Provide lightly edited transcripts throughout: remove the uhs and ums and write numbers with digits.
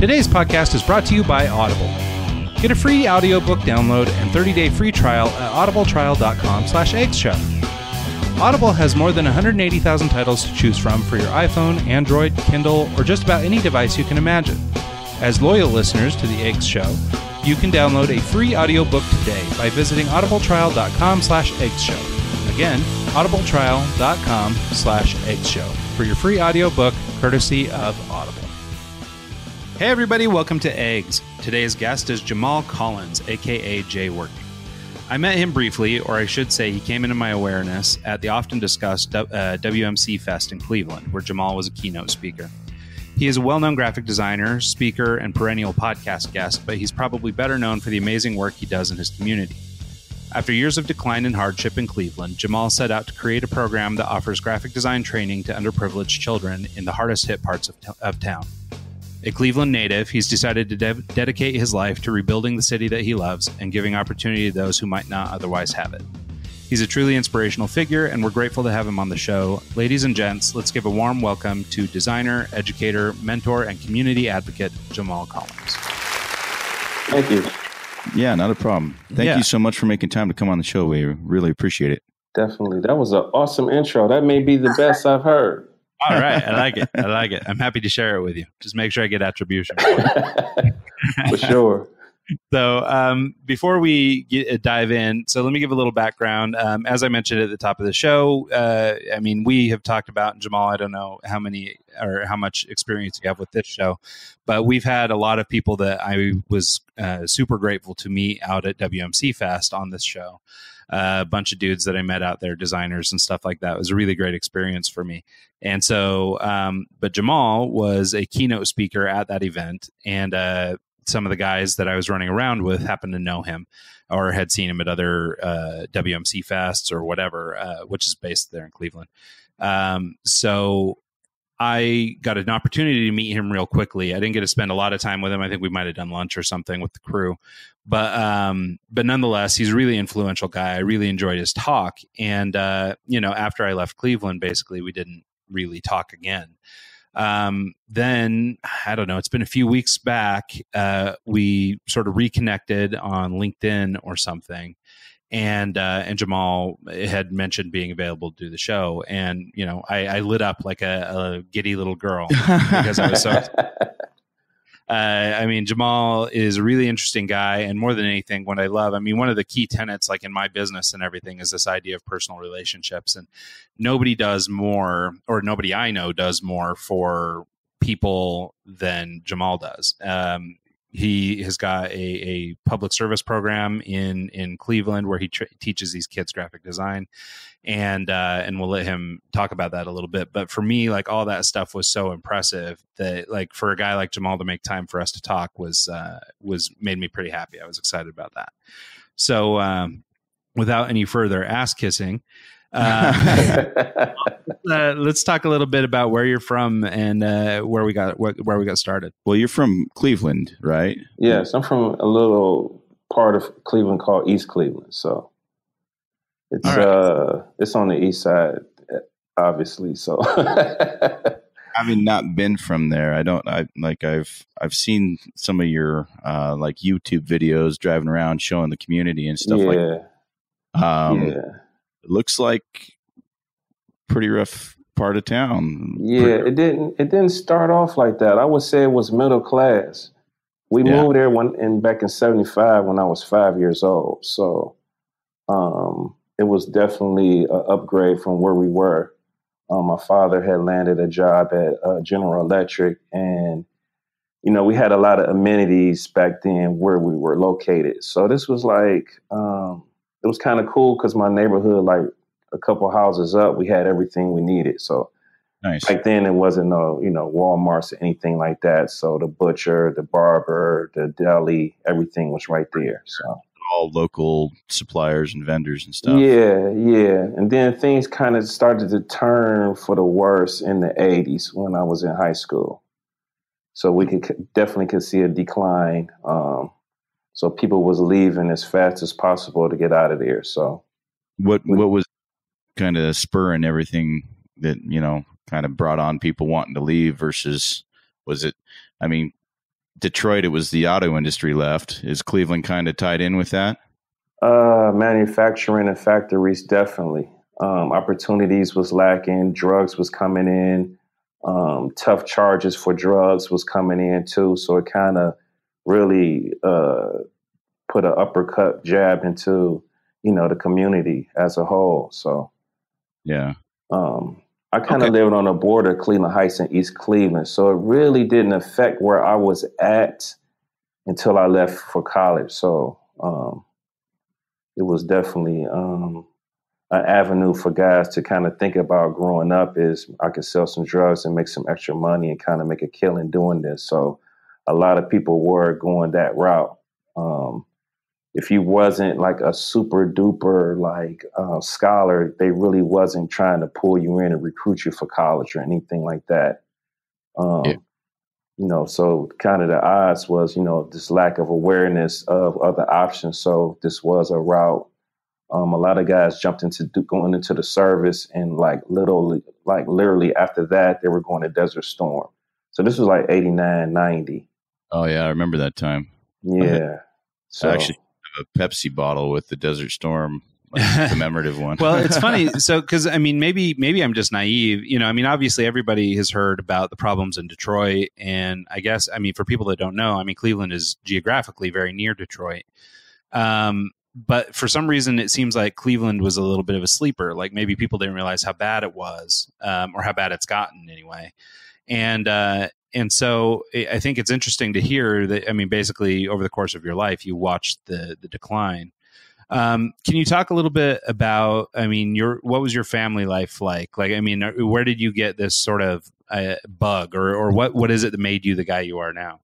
Today's podcast is brought to you by Audible. Get a free audiobook download and 30-day free trial at audibletrial.com/eggshow. Audible has more than 180,000 titles to choose from for your iPhone, Android, Kindle, or just about any device you can imagine. As loyal listeners to the Eggs Show, you can download a free audiobook today by visiting audibletrial.com/eggshow. Again, audibletrial.com/eggshow for your free audiobook courtesy of Audible. Hey everybody, welcome to Eggs. Today's guest is Jamal Collins, aka Jayworking. I met him briefly, or I should say he came into my awareness at the often discussed WMC Fest in Cleveland, where Jamal was a keynote speaker. He is a well-known graphic designer, speaker, and perennial podcast guest, but he's probably better known for the amazing work he does in his community. After years of decline and hardship in Cleveland, Jamal set out to create a program that offers graphic design training to underprivileged children in the hardest hit parts of town. A Cleveland native, he's decided to dedicate his life to rebuilding the city that he loves and giving opportunity to those who might not otherwise have it. He's a truly inspirational figure, and we're grateful to have him on the show. Ladies and gents, let's give a warm welcome to designer, educator, mentor, and community advocate, Jamal Collins. Thank you. Yeah, not a problem. Thank you so much for making time to come on the show. We really appreciate it. Definitely. That was an awesome intro. That may be the best I've heard. All right. I like it. I'm happy to share it with you. Just make sure I get attribution. For sure. So before we dive in, so let me give a little background. As I mentioned at the top of the show, we have talked about, Jamal, I don't know how many or how much experience you have with this show, but we've had a lot of people that I was super grateful to meet out at WMC Fest on this show. A bunch of dudes that I met out there, designers and stuff like that. It was a really great experience for me. And so, but Jamal was a keynote speaker at that event, and some of the guys that I was running around with happened to know him or had seen him at other WMC Fests or whatever, which is based there in Cleveland. So I got an opportunity to meet him real quickly. I didn't get to spend a lot of time with him. I think we might have done lunch or something with the crew, but nonetheless, he's a really influential guy. I really enjoyed his talk. And, after I left Cleveland, basically we didn't really talk again. Then I don't know, it's been a few weeks back. We sort of reconnected on LinkedIn or something. And Jamal had mentioned being available to do the show. And, I lit up like a giddy little girl because I was so Jamal is a really interesting guy. And more than anything, what I love, one of the key tenets, like in my business and everything, is this idea of personal relationships. And nobody does more, or nobody I know does more for people than Jamal does. He has got a public service program in Cleveland where he teaches these kids graphic design, and we'll let him talk about that a little bit. But for me, like, all that stuff was so impressive that, like, for a guy like Jamal to make time for us to talk was made me pretty happy. I was excited about that. So without any further ass kissing, let's talk a little bit about where you're from and where we got started. Well, you're from Cleveland, right? Yes, I'm from a little part of Cleveland called East Cleveland. So it's it's on the east side, obviously. So having not been from there, I've seen some of your like YouTube videos driving around showing the community and stuff like that. It looks like pretty rough part of town. Yeah, it didn't start off like that. I would say it was middle class. We moved there back in 75 when I was 5 years old. So it was definitely an upgrade from where we were. My father had landed a job at General Electric, and we had a lot of amenities back then where we were located. So this was like it was kind of cool because my neighborhood, like a couple houses up, we had everything we needed. So nice. Back then it wasn't no, Walmarts or anything like that. So the butcher, the barber, the deli, everything was right there. So all local suppliers and vendors and stuff. Yeah. And then things kind of started to turn for the worse in the 80s when I was in high school. So we definitely could see a decline. So people was leaving as fast as possible to get out of there. So what was kind of spurring everything that, kind of brought on people wanting to leave versus was it, Detroit, it was the auto industry left. Is Cleveland kind of tied in with that? Manufacturing and factories, definitely. Opportunities was lacking. Drugs was coming in. Tough charges for drugs was coming in too. So it kind of really put an uppercut jab into, the community as a whole. So, yeah. I kind of lived on the border of Cleveland Heights and East Cleveland. So it really didn't affect where I was at until I left for college. So it was definitely an avenue for guys to kind of think about growing up is I could sell some drugs and make some extra money and kind of make a killing doing this. So a lot of people were going that route. If you wasn't like a super duper scholar, they really wasn't trying to pull you in and recruit you for college or anything like that. So kind of the odds was, this lack of awareness of other options. So this was a route. A lot of guys jumped into going into the service, and literally after that, they were going to Desert Storm. So this was like 89, 90. Oh yeah, I remember that time. Yeah. So I actually have a Pepsi bottle with the Desert Storm commemorative one. Well, it's funny. So, because maybe I'm just naive. Obviously everybody has heard about the problems in Detroit, and I guess for people that don't know, Cleveland is geographically very near Detroit. But for some reason, it seems like Cleveland was a little bit of a sleeper. Like maybe people didn't realize how bad it was, or how bad it's gotten anyway. And so I think it's interesting to hear that. Basically, over the course of your life, you watched the decline. Can you talk a little bit about? What was your family life like? Where did you get this sort of bug, or what is it that made you the guy you are now?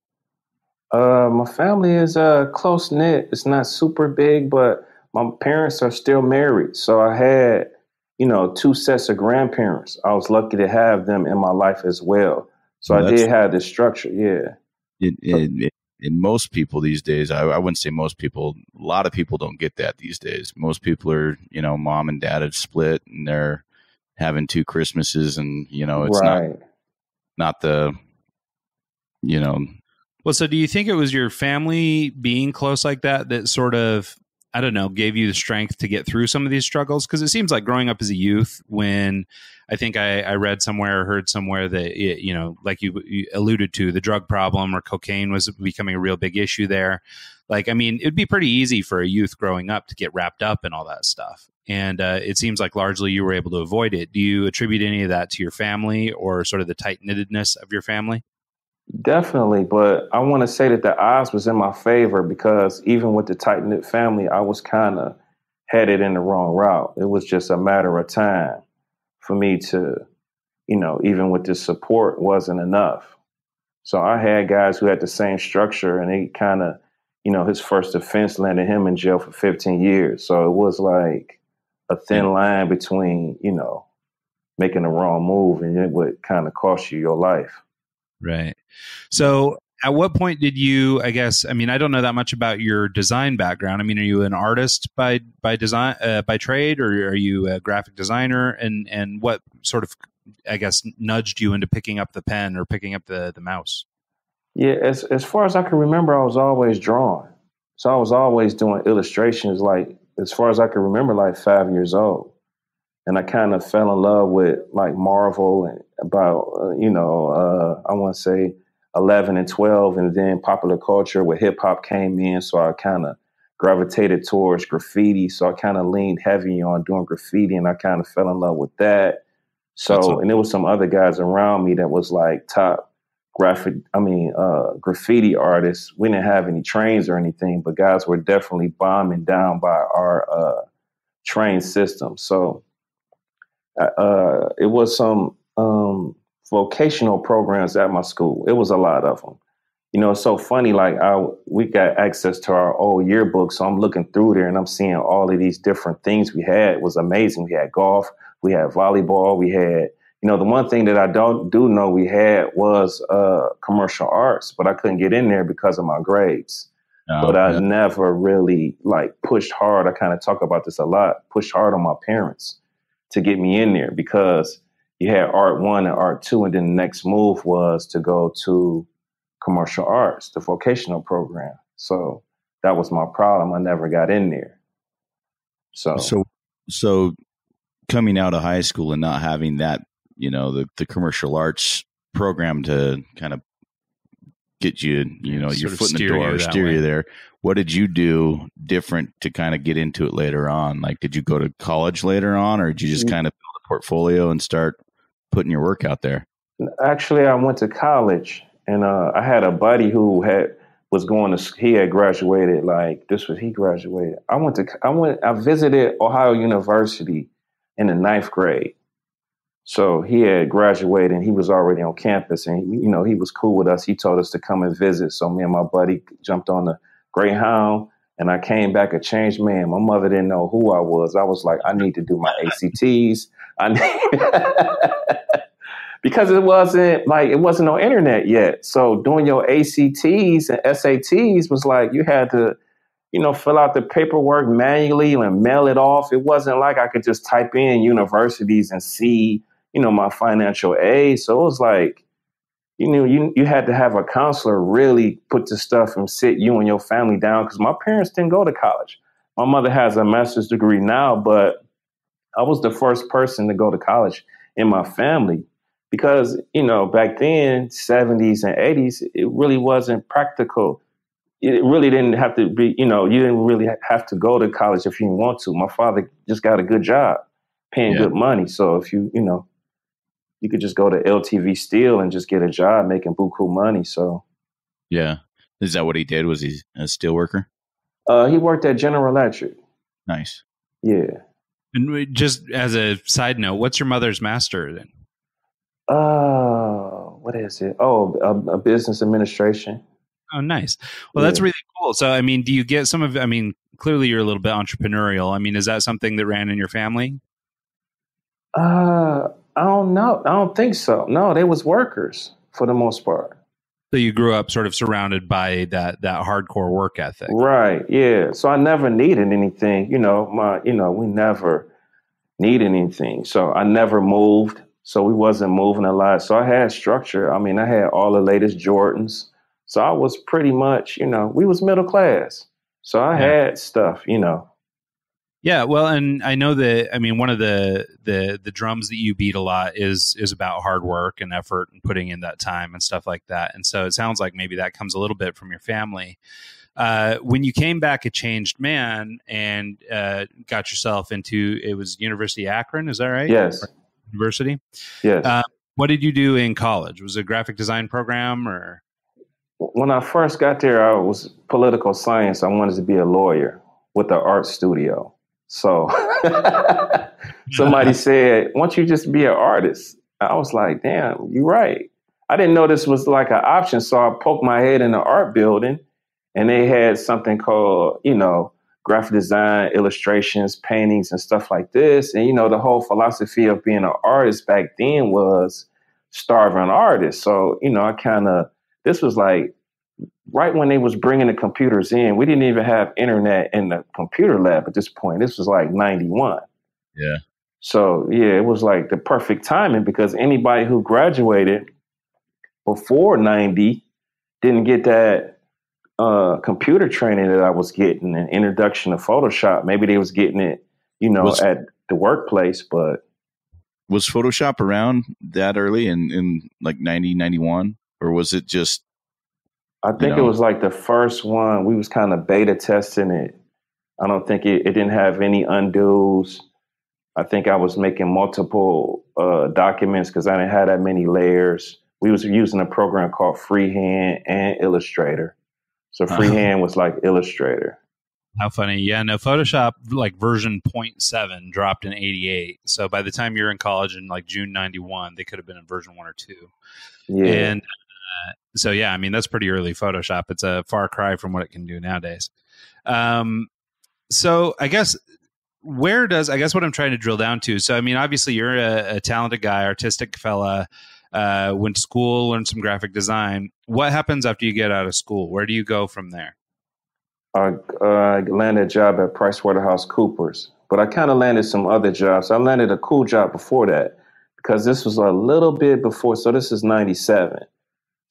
My family is close knit. It's not super big, but my parents are still married. So I had, 2 sets of grandparents. I was lucky to have them in my life as well. So I did have this structure. Yeah. In most people these days, I wouldn't say most people, a lot of people don't get that these days. Most people are, mom and dad have split and they're having 2 Christmases, and, it's right. not the, Well, so do you think it was your family being close like that sort of, I don't know, gave you the strength to get through some of these struggles? Because it seems like growing up as a youth, when I think I read somewhere or heard somewhere that, like you alluded to, the drug problem or cocaine was becoming a real big issue there. It'd be pretty easy for a youth growing up to get wrapped up in all that stuff. And it seems like largely you were able to avoid it. Do you attribute any of that to your family or sort of the tight-knittedness of your family? Definitely, but I want to say that the odds was in my favor, because even with the tight-knit family, I was kind of headed in the wrong route. It was just a matter of time for me to, even with the support wasn't enough. So I had guys who had the same structure, and they kind of, his first offense landed him in jail for 15 years. So it was like a thin line between, making the wrong move, and it would kind of cost you your life. Right. So at what point did you, I don't know that much about your design background. Are you an artist by design, by trade, or are you a graphic designer? And what sort of, nudged you into picking up the pen or picking up the mouse? Yeah. As far as I can remember, I was always drawing. So I was always doing illustrations, as far as I can remember, 5 years old. And I kind of fell in love with Marvel and about, I want to say 11 and 12. And then popular culture with hip hop came in. So I kind of gravitated towards graffiti. So I kind of leaned heavy on doing graffiti, and I kind of fell in love with that. So, and there was some other guys around me that was top graffiti artists. We didn't have any trains or anything, but guys were definitely bombing down by our train system. So, it was some vocational programs at my school. It was a lot of them. It's so funny. We got access to our old yearbook, so I'm looking through there and I'm seeing all of these different things we had. It was amazing. We had golf, we had volleyball, we had. The one thing that I do know we had was commercial arts, but I couldn't get in there because of my grades. But I never really pushed hard. I kind of talk about this a lot. Pushed hard on my parents to get me in there, because you had Art 1 and Art 2, and then the next move was to go to commercial arts, the vocational program. So that was my problem. I never got in there. So coming out of high school and not having that, the commercial arts program to kind of get you, your foot in the door, steer you there. What did you do different to kind of get into it later on? Like, did you go to college later on, or did you just kind of build a portfolio and start putting your work out there? Actually, I went to college, and I had a buddy who he had graduated. He graduated. I visited Ohio University in the 9th grade. So he had graduated and he was already on campus, and he was cool with us. He told us to come and visit. So me and my buddy jumped on the Greyhound, and I came back a changed man. My mother didn't know who I was. I was like, I need to do my ACTs. Because it wasn't no internet yet. So doing your ACTs and SATs was like you had to, fill out the paperwork manually and mail it off. It wasn't like I could just type in universities and see, my financial aid. So it was like, you had to have a counselor really put the stuff and sit you and your family down, because my parents didn't go to college. My mother has a master's degree now, but I was the first person to go to college in my family. Because, back then, 70s and 80s, it really wasn't practical. It really didn't have to be, you didn't really have to go to college if you didn't want to. My father just got a good job, paying good money. So if you could just go to LTV Steel and just get a job making buku money. So. Yeah. Is that what he did? Was he a steel worker? He worked at General Electric. Nice. Yeah. And just as a side note, what's your mother's master then? What is it? A business administration. Oh, nice. Well, that's really cool. So, do you get some of, clearly you're a little bit entrepreneurial. Is that something that ran in your family? I don't know. I don't think so. No, they was workers for the most part. So you grew up sort of surrounded by that hardcore work ethic. Right. Yeah. So I never needed anything, we never needed anything. So I never moved. So we wasn't moving a lot. So I had structure. I had all the latest Jordans. So I was pretty much, we was middle class. So I had stuff, Yeah, well, and I know that, one of the drums that you beat a lot is about hard work and effort and putting in that time and stuff like that. And so it sounds like maybe that comes a little bit from your family. When you came back a changed man and got yourself into, it was University of Akron, is that right? Yes. University? Yes. What did you do in college? Was it a graphic design program or? When I first got there, I was political science. I wanted to be a lawyer with an art studio. So somebody said, why don't you just be an artist? I was like, damn, you're right. I didn't know this was like an option. So I poked my head in the art building, and they had something called, graphic design, illustrations, paintings, and stuff like this. And, the whole philosophy of being an artist back then was starving artists. So, this was like right when they was bringing the computers in. We didn't even have internet in the computer lab at this point. This was like 91. Yeah. So, yeah, it was like the perfect timing, because anybody who graduated before 90 didn't get that computer training that I was getting, an introduction to Photoshop. Maybe they was getting it, at the workplace, but. Was Photoshop around that early in like 90, 91? Or was it just? I think it was like the first one. We was kind of beta testing it. I don't think it didn't have any undos. I think I was making multiple documents because I didn't have that many layers. We was using a program called Freehand and Illustrator. So Freehand was like Illustrator. How funny. Yeah, no, Photoshop, like version 0.7 dropped in 88. So by the time you're in college in like June 91, they could have been in version 1 or 2. Yeah. And so, yeah, that's pretty early Photoshop. It's a far cry from what it can do nowadays. So I guess what I'm trying to drill down to. So, obviously you're a talented guy, artistic fella, went to school, learned some graphic design. What happens after you get out of school? Where do you go from there? I landed a job at PricewaterhouseCoopers, but I kind of landed some other jobs. I landed a cool job before that, because this was a little bit before. So this is 97.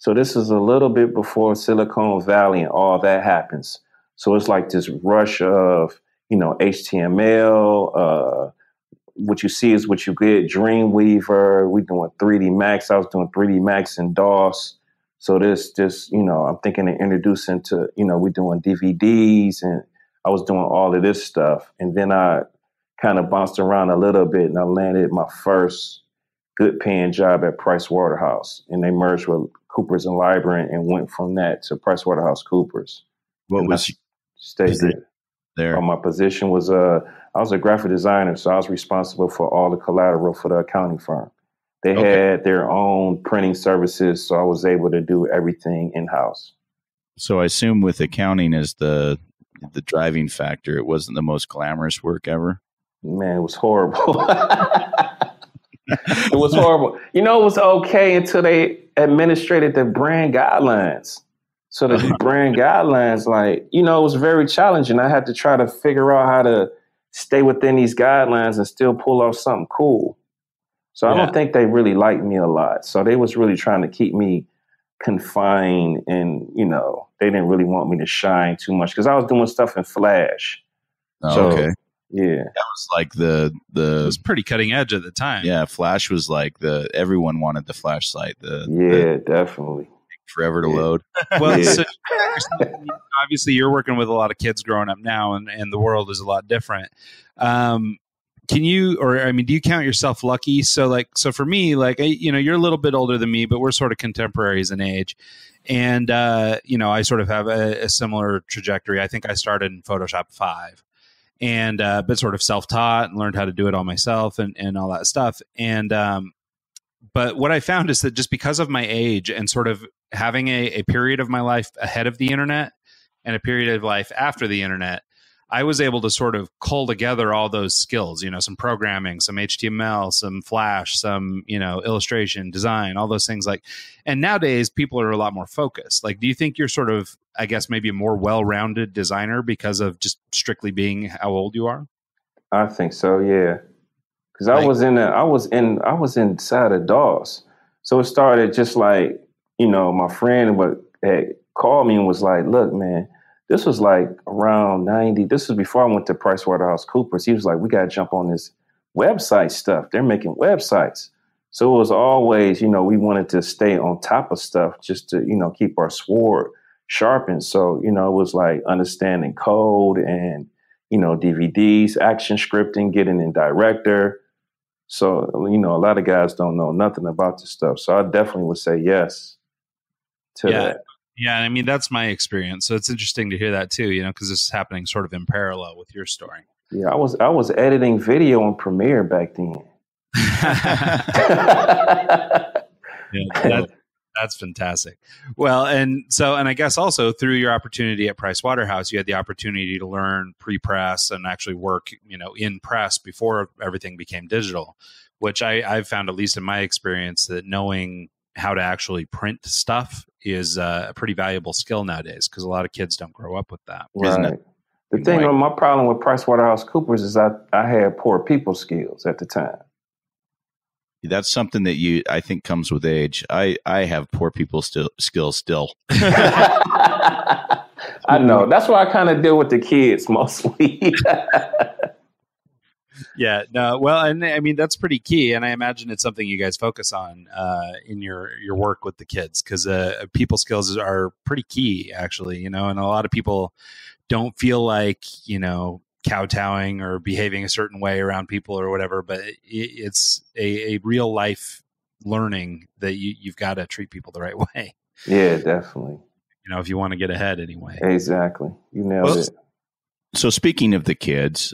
So this is a little bit before Silicon Valley and all that happens. So it's like this rush of, HTML. What you see is what you get. Dreamweaver. We doing 3D Max. I was doing 3D Max and DOS. So this, I'm thinking of introducing to, we doing DVDs, and I was doing all of this stuff. And then I kind of bounced around a little bit, and I landed my first good paying job at Price Waterhouse, and they merged with Coopers and Lybrand and went from that to Price Waterhouse Coopers. What was stayed there? Oh, my position was I was a graphic designer, so I was responsible for all the collateral for the accounting firm. They had their own printing services, so I was able to do everything in-house. So I assume with accounting as the driving factor, it wasn't the most glamorous work ever? Man, it was horrible. It was horrible. It was okay until they administrated the brand guidelines. So the brand guidelines, it was very challenging. I had to try to figure out how to stay within these guidelines and still pull off something cool. So I don't think they really liked me a lot. So they was really trying to keep me confined, and, they didn't really want me to shine too much because I was doing stuff in Flash. Okay. Yeah. That was like the It was pretty cutting edge at the time. Yeah, Flash was like everyone wanted the Flash site. Definitely. Forever to load. Well, so obviously you're working with a lot of kids growing up now, and the world is a lot different. Can you, do you count yourself lucky? So for me, you're a little bit older than me, but we're sort of contemporaries in age. And, I sort of have a similar trajectory. I think I started in Photoshop 5. And but sort of self-taught and learned how to do it all myself and all that stuff. And but what I found is that just because of my age and sort of having a period of my life ahead of the internet and a period of life after the internet, I was able to sort of cull together all those skills, some programming, some HTML, some Flash, some, illustration, design, all those things and nowadays people are a lot more focused. Do you think you're sort of, I guess, maybe a more well-rounded designer because of just strictly being how old you are? I think so. Yeah. Cause I was inside of DOS. So it started just my friend had called me and was like, look, man, this was around 90. This was before I went to PricewaterhouseCoopers. He was like, we got to jump on this website stuff. They're making websites. So it was always, we wanted to stay on top of stuff just to, keep our sword sharpened. So, it was understanding code and, DVDs, action scripting, getting in director. So, a lot of guys don't know nothing about this stuff. So I definitely would say yes to that. Yeah, that's my experience. So it's interesting to hear that too, because this is happening sort of in parallel with your story. Yeah, I was editing video on Premiere back then. That's fantastic. Well, and I guess also through your opportunity at Price Waterhouse, you had the opportunity to learn pre-press and actually work, in press before everything became digital, which I've found, at least in my experience, that knowing how to actually print stuff is a pretty valuable skill nowadays because a lot of kids don't grow up with that. Right. The thing, my problem with PricewaterhouseCoopers is I had poor people skills at the time. That's something that I think comes with age. I have poor people skills still. I know. That's why I kind of deal with the kids mostly. Yeah, no, well, and that's pretty key, and I imagine it's something you guys focus on in your work with the kids because people skills are pretty key, actually. And a lot of people don't feel like kowtowing or behaving a certain way around people or whatever, but it's a real life learning that you've got to treat people the right way. Yeah, definitely. If you want to get ahead anyway. Exactly, you nailed it. So speaking of the kids.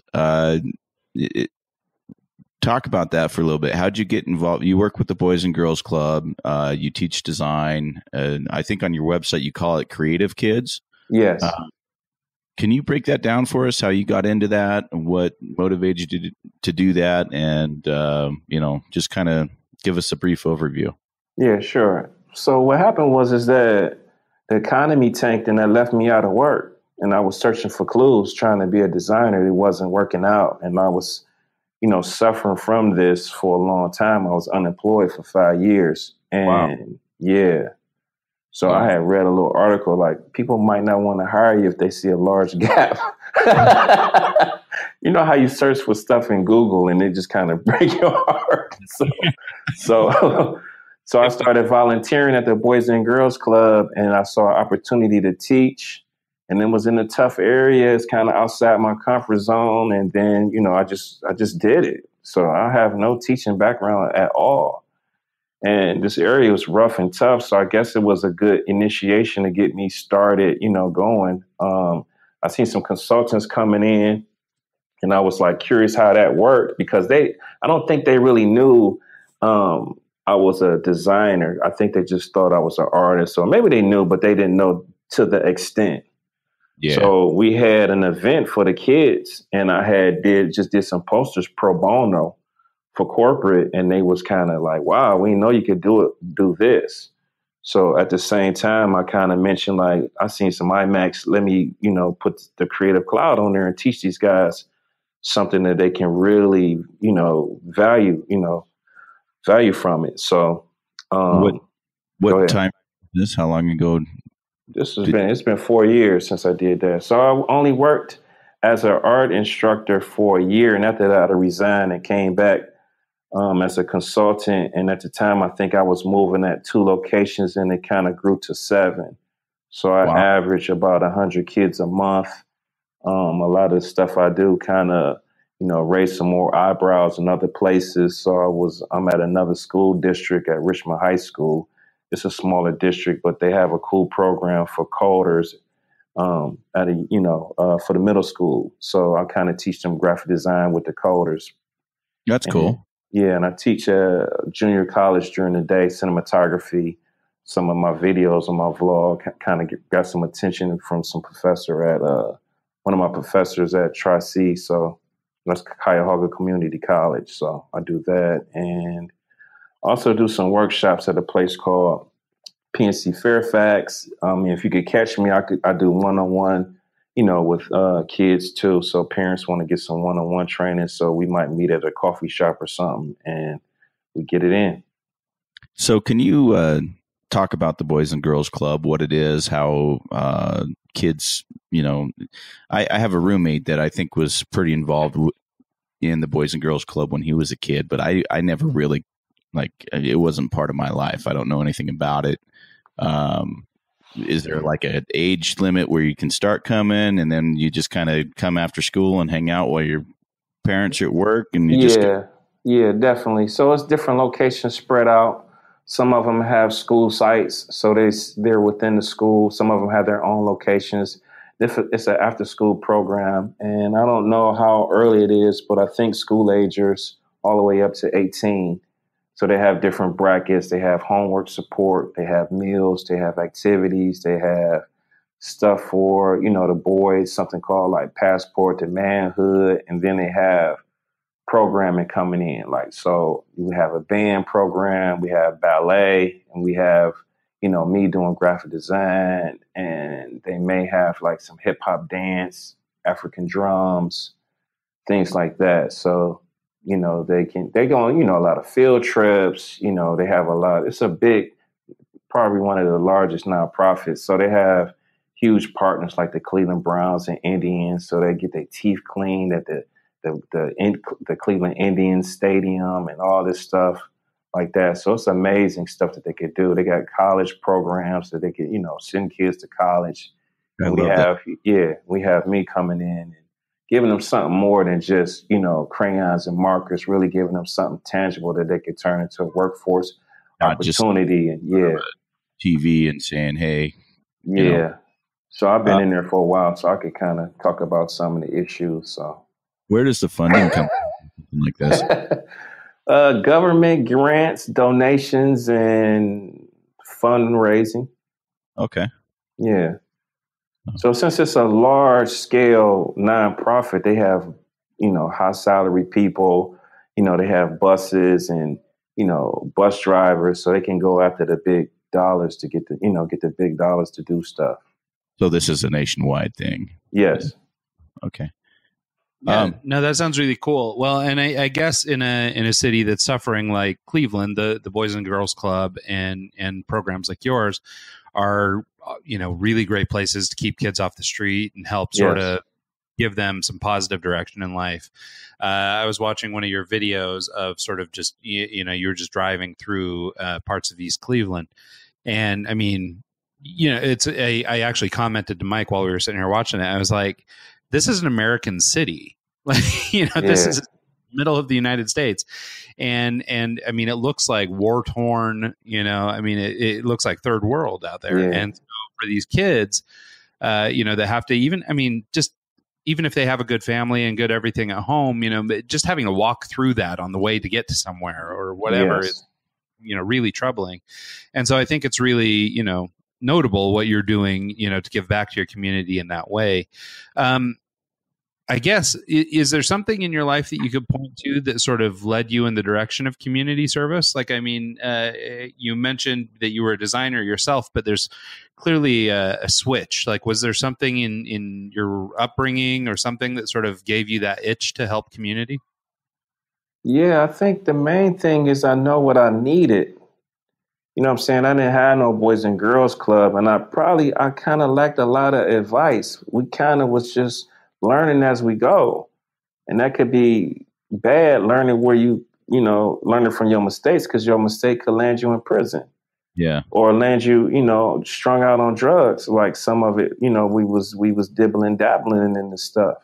Talk about that for a little bit. How'd you get involved? You work with the Boys and Girls Club. You teach design. And I think on your website you call it Creative Kids. Yes. Can you break that down for us? How you got into that? What motivated you to do that? And just kind of give us a brief overview. Yeah, sure. So what happened is that the economy tanked and that left me out of work. And I was searching for clues, trying to be a designer. It wasn't working out. And I was, suffering from this for a long time. I was unemployed for 5 years. And yeah. So I had read a little article like people might not want to hire you if they see a large gap. You know how you search for stuff in Google and it just kind of break your heart. So I started volunteering at the Boys and Girls Club, and I saw an opportunity to teach. And then was in a tough areas, kind of outside my comfort zone. And then, I just did it. So I have no teaching background at all. And this area was rough and tough. So I guess it was a good initiation to get me started, going. I seen some consultants coming in, and I was like curious how that worked because I don't think they really knew I was a designer. I think they just thought I was an artist. So maybe they knew, but they didn't know to the extent. Yeah. So we had an event for the kids, and I did some posters pro bono for corporate, and they was kind of like, wow, we know you could do this. So at the same time, I kind of mentioned, like, I seen some IMAX, let me, put the Creative Cloud on there and teach these guys something that they can really, value from it. So what time is this? How long ago? It's been 4 years since I did that. So I only worked as an art instructor for a year, and after that I resigned and came back as a consultant. And at the time, I think I was moving at 2 locations, and it kind of grew to 7. So I average about 100 kids a month. A lot of the stuff I do kind of, raise some more eyebrows in other places. So I'm at another school district at Richmond High School. It's a smaller district, but they have a cool program for coders for the middle school. So I kind of teach them graphic design with the coders. That's cool. Yeah, and I teach junior college during the day, cinematography. Some of my videos on my vlog kind of got some attention from some professor at one of my professors at Tri-C. So that's Cuyahoga Community College. So I do that, and also do some workshops at a place called PNC Fairfax. If you could catch me, I do one-on-one, with kids too. So parents want to get some one-on-one training. So we might meet at a coffee shop or something, and we get it in. So can you talk about the Boys and Girls Club, what it is, how kids, I have a roommate that I think was pretty involved in the Boys and Girls Club when he was a kid, but I never really, it wasn't part of my life. I don't know anything about it. Is there like an age limit where you can start coming, and then you just kind of come after school and hang out while your parents are at work? And yeah, definitely. So it's different locations spread out. Some of them have school sites, so they're within the school. Some of them have their own locations. It's an after-school program, and I don't know how early it is, but I think school agers all the way up to 18. So they have different brackets. They have homework support. They have meals. They have activities. They have stuff for, the boys, something called like Passport to Manhood. And then they have programming coming in. So we have a band program. We have ballet, and we have, me doing graphic design. And they may have like some hip hop dance, African drums, things like that. So they go on, a lot of field trips, they have a lot. It's a big, probably one of the largest nonprofits. So they have huge partners like the Cleveland Browns and Indians. So they get their teeth cleaned at the Cleveland Indians Stadium and all this stuff like that. So it's amazing stuff that they could do. They got college programs that they could, send kids to college. And we have me coming in and giving them something more than just, crayons and markers, really giving them something tangible that they could turn into a workforce opportunity. And TV and saying, hey. So I've been in there for a while, so I could kind of talk about some of the issues. So where does the funding come from like this? Government grants, donations, and fundraising. Okay. Yeah. So since it's a large scale nonprofit, they have, high salary people, they have buses and, bus drivers, so they can go after the big dollars to get the big dollars to do stuff. So this is a nationwide thing. Yes. Okay. Yeah, no, that sounds really cool. Well, and I guess in a city that's suffering like Cleveland, the Boys and Girls Club and programs like yours are really great places to keep kids off the street and help sort of give them some positive direction in life. I was watching one of your videos of sort of just you were just driving through parts of East Cleveland, and I mean, I actually commented to Mike while we were sitting here watching it. I was like, this is an American city. Like, this is middle of the United States. And I mean, it looks like war torn, I mean, it looks like third world out there. Yeah. And so for these kids, that have to even if they have a good family and good everything at home, just having to walk through that on the way to get to somewhere or whatever is, really troubling. And so I think it's really, notable what you're doing, to give back to your community in that way. I guess, is there something in your life that you could point to that sort of led you in the direction of community service? Like, I mean, you mentioned that you were a designer yourself, but there's clearly a switch. Like, was there something in your upbringing or something that sort of gave you that itch to help community? Yeah, I think the main thing is I know what I needed. You know what I'm saying? I didn't have no Boys and Girls Club, and I kind of lacked a lot of advice. We kind of was just learning as we go. And that could be bad, learning where learning from your mistakes, because your mistake could land you in prison. Yeah. Or land you, strung out on drugs. Like some of it, we was dabbling in this stuff.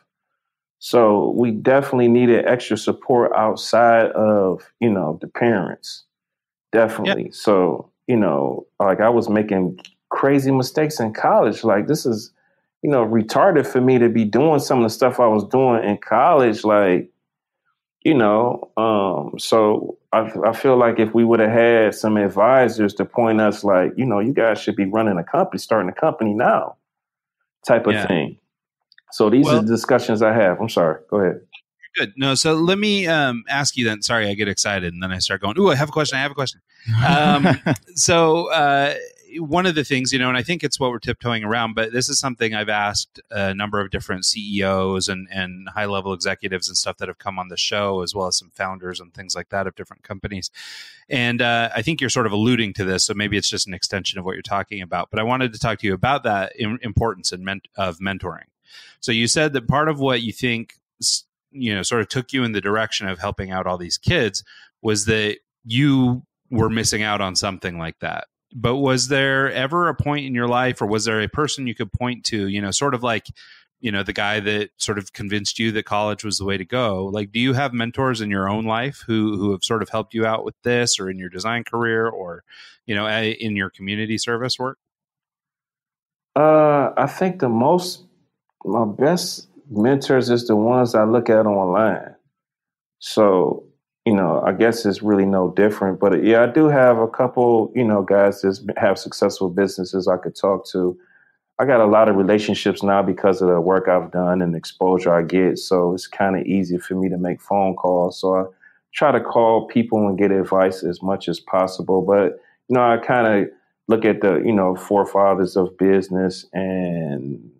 So we definitely needed extra support outside of, the parents. Definitely. Yep. So, like I was making crazy mistakes in college. Like this is, retarded for me to be doing some of the stuff I was doing in college. Like, so I feel like if we would have had some advisors to point us like, you guys should be running a company, starting a company now type of thing. So these are the discussions I have. I'm sorry. Go ahead. Good. No, so let me ask you then. Sorry, I get excited and then I start going, ooh, I have a question. So one of the things, and I think it's what we're tiptoeing around, but this is something I've asked a number of different CEOs and high-level executives and stuff that have come on the show, as well as some founders and things like that of different companies. And I think you're sort of alluding to this, so maybe it's just an extension of what you're talking about. But I wanted to talk to you about that importance of mentoring. So you said that part of what you think sort of took you in the direction of helping out all these kids was that you were missing out on something like that. But was there ever a point in your life, or was there a person you could point to, sort of like, the guy that sort of convinced you that college was the way to go? Like, do you have mentors in your own life who have sort of helped you out with this, or in your design career, or, in your community service work? I think my best mentors is the ones I look at online. So, I guess it's really no different. But yeah, I do have a couple, guys that have successful businesses I could talk to. I got a lot of relationships now because of the work I've done and the exposure I get. So it's kind of easy for me to make phone calls. So I try to call people and get advice as much as possible. But, I kind of look at the, forefathers of business and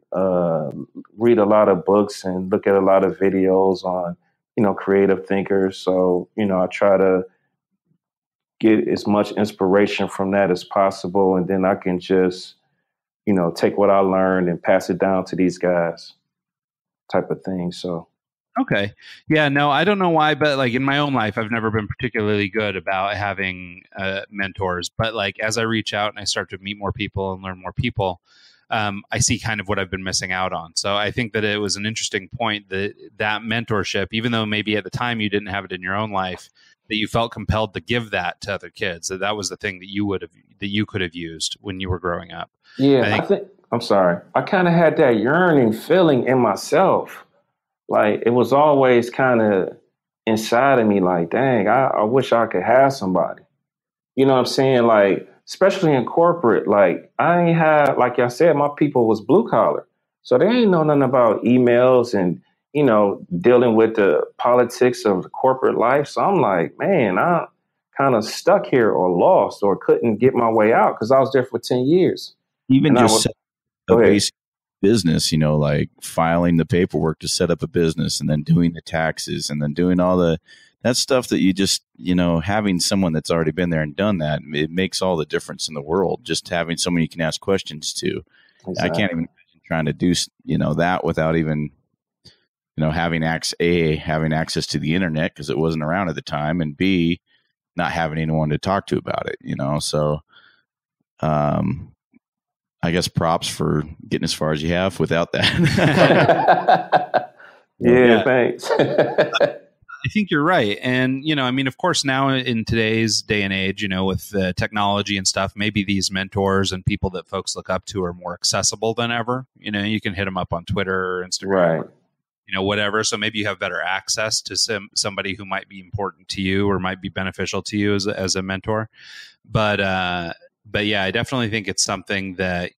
read a lot of books and look at a lot of videos on, creative thinkers. So, I try to get as much inspiration from that as possible. And then I can just, take what I learned and pass it down to these guys type of thing. So. Okay. Yeah, no, I don't know why, but like in my own life, I've never been particularly good about having mentors. But like as I reach out and I start to meet more people and learn more people, I see kind of what I've been missing out on. So I think that it was an interesting point that mentorship, even though maybe at the time you didn't have it in your own life, that you felt compelled to give that to other kids. That was the thing that you could have used when you were growing up. Yeah, I'm sorry. I kind of had that yearning feeling in myself. Like it was always kind of inside of me, like, dang, I wish I could have somebody. You know what I'm saying? Like, especially in corporate, like I ain't had, like I said, my people was blue collar. So they ain't know nothing about emails and, dealing with the politics of the corporate life. So I'm like, man, I'm kind of stuck here or lost or couldn't get my way out because I was there for 10 years. Even just the business, like filing the paperwork to set up a business and then doing the taxes and then doing all that stuff that you just, having someone that's already been there and done that, it makes all the difference in the world. Just having someone you can ask questions to. Exactly. I can't even imagine trying to do, that without even, having access to the internet because it wasn't around at the time, and B, not having anyone to talk to about it, So, I guess props for getting as far as you have without that. Yeah, thanks. I think you're right. And, of course, now in today's day and age, with technology and stuff, maybe these mentors and people that folks look up to are more accessible than ever. You can hit them up on Twitter or Instagram, right. Or, whatever. So maybe you have better access to somebody who might be important to you or might be beneficial to you as a mentor. But yeah, I definitely think it's something that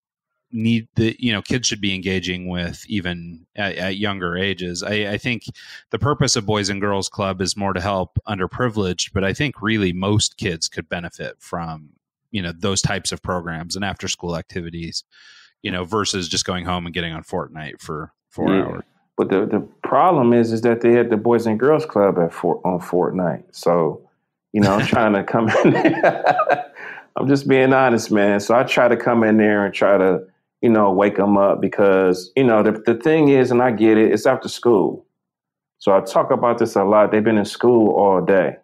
kids should be engaging with even at younger ages. I think the purpose of Boys and Girls Club is more to help underprivileged, but I think really most kids could benefit from, those types of programs and after school activities, versus just going home and getting on Fortnite for 4 hours. But the problem is that they had the Boys and Girls Club on Fortnite. So, I'm trying to come in there. I'm just being honest, man. So I try to come in there and try to, wake them up because, the thing is, and I get it, it's after school. So I talk about this a lot. They've been in school all day.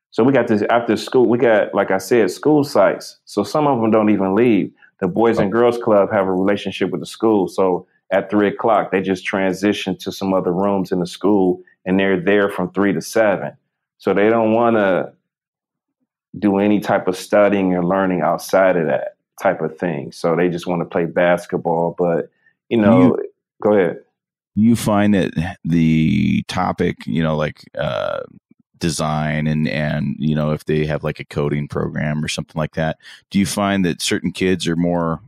So we got this after school. We got, like I said, school sites. So some of them don't even leave. The Boys and Girls Club have a relationship with the school. So at 3:00, they just transition to some other rooms in the school and they're there from 3 to 7. So they don't want to do any type of studying or learning outside of that type of thing. So they just want to play basketball. But, go ahead. You find that the topic, design and, if they have like a coding program or something like that, do you find that certain kids are more,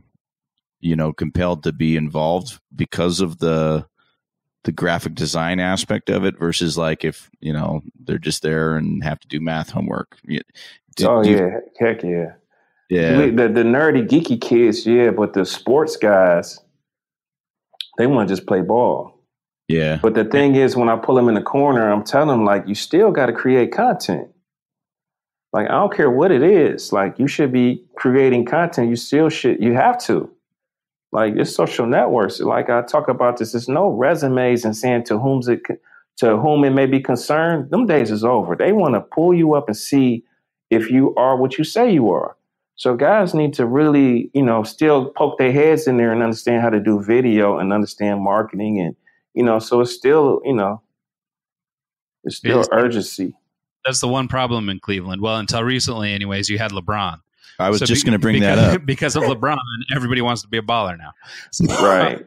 compelled to be involved because of the graphic design aspect of it versus like if, they're just there and have to do math homework? Heck yeah. Yeah. The nerdy, geeky kids, yeah, but the sports guys, they want to just play ball. Yeah. But the thing is, when I pull them in the corner, I'm telling them, like, you still got to create content. Like, I don't care what it is. Like, you should be creating content. You have to. Like, it's social networks. Like I talk about this, there's no resumes and saying to whom it may be concerned. Them days is over. They want to pull you up and see if you are what you say you are. So guys need to really, still poke their heads in there and understand how to do video and understand marketing. And, so it's still, it's still urgency. That's the one problem in Cleveland. Well, until recently anyways, you had LeBron. I was just going to bring that up. Because of LeBron, everybody wants to be a baller now. So, right.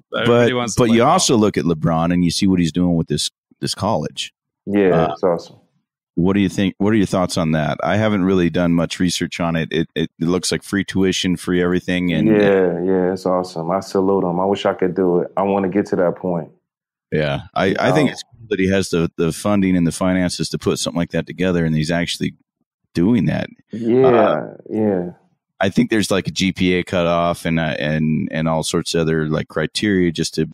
But you also look at LeBron and you see what he's doing with this college. Yeah, it's awesome. What do you think? What are your thoughts on that? I haven't really done much research on it. It looks like free tuition, free everything. And yeah, it's awesome. I salute him. I wish I could do it. I want to get to that point. Yeah, I think it's cool that he has the funding and the finances to put something like that together, and he's actually doing that. Yeah. I think there's like a GPA cutoff and all sorts of other like criteria just to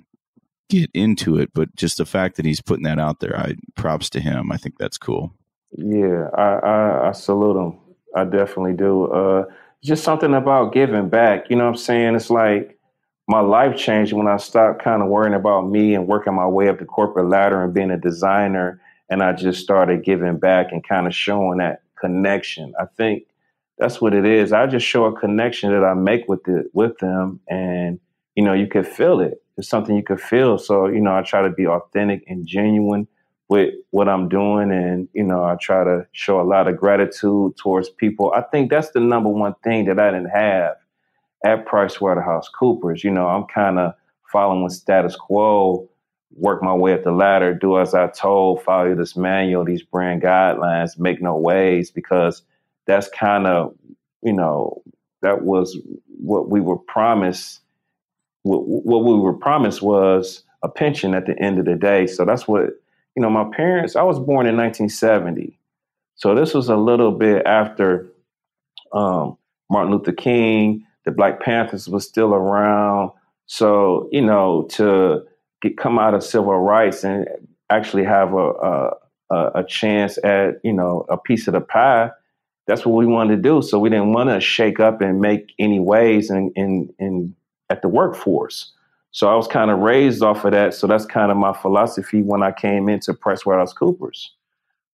get into it. But just the fact that he's putting that out there, props to him. I think that's cool. Yeah, I salute him. I definitely do. Just something about giving back. You know what I'm saying? It's like my life changed when I stopped kind of worrying about me and working my way up the corporate ladder and being a designer. And I just started giving back and kind of showing that connection. I think that's what it is. I just show a connection that I make with them. And, you can feel it. It's something you can feel. So, I try to be authentic and genuine with what I'm doing. And, I try to show a lot of gratitude towards people. I think that's the number one thing that I didn't have at PricewaterhouseCoopers. I'm kind of following status quo, work my way up the ladder, do as I told, follow this manual, these brand guidelines, make no waves, because that's kind of, that was what we were promised. What we were promised was a pension at the end of the day. So that's what, my parents, I was born in 1970. So this was a little bit after Martin Luther King, the Black Panthers was still around. So, to come out of civil rights and actually have a chance at, a piece of the pie, that's what we wanted to do. So we didn't want to shake up and make any waves in at the workforce. So I was kind of raised off of that. So that's kind of my philosophy when I came into PricewaterhouseCoopers.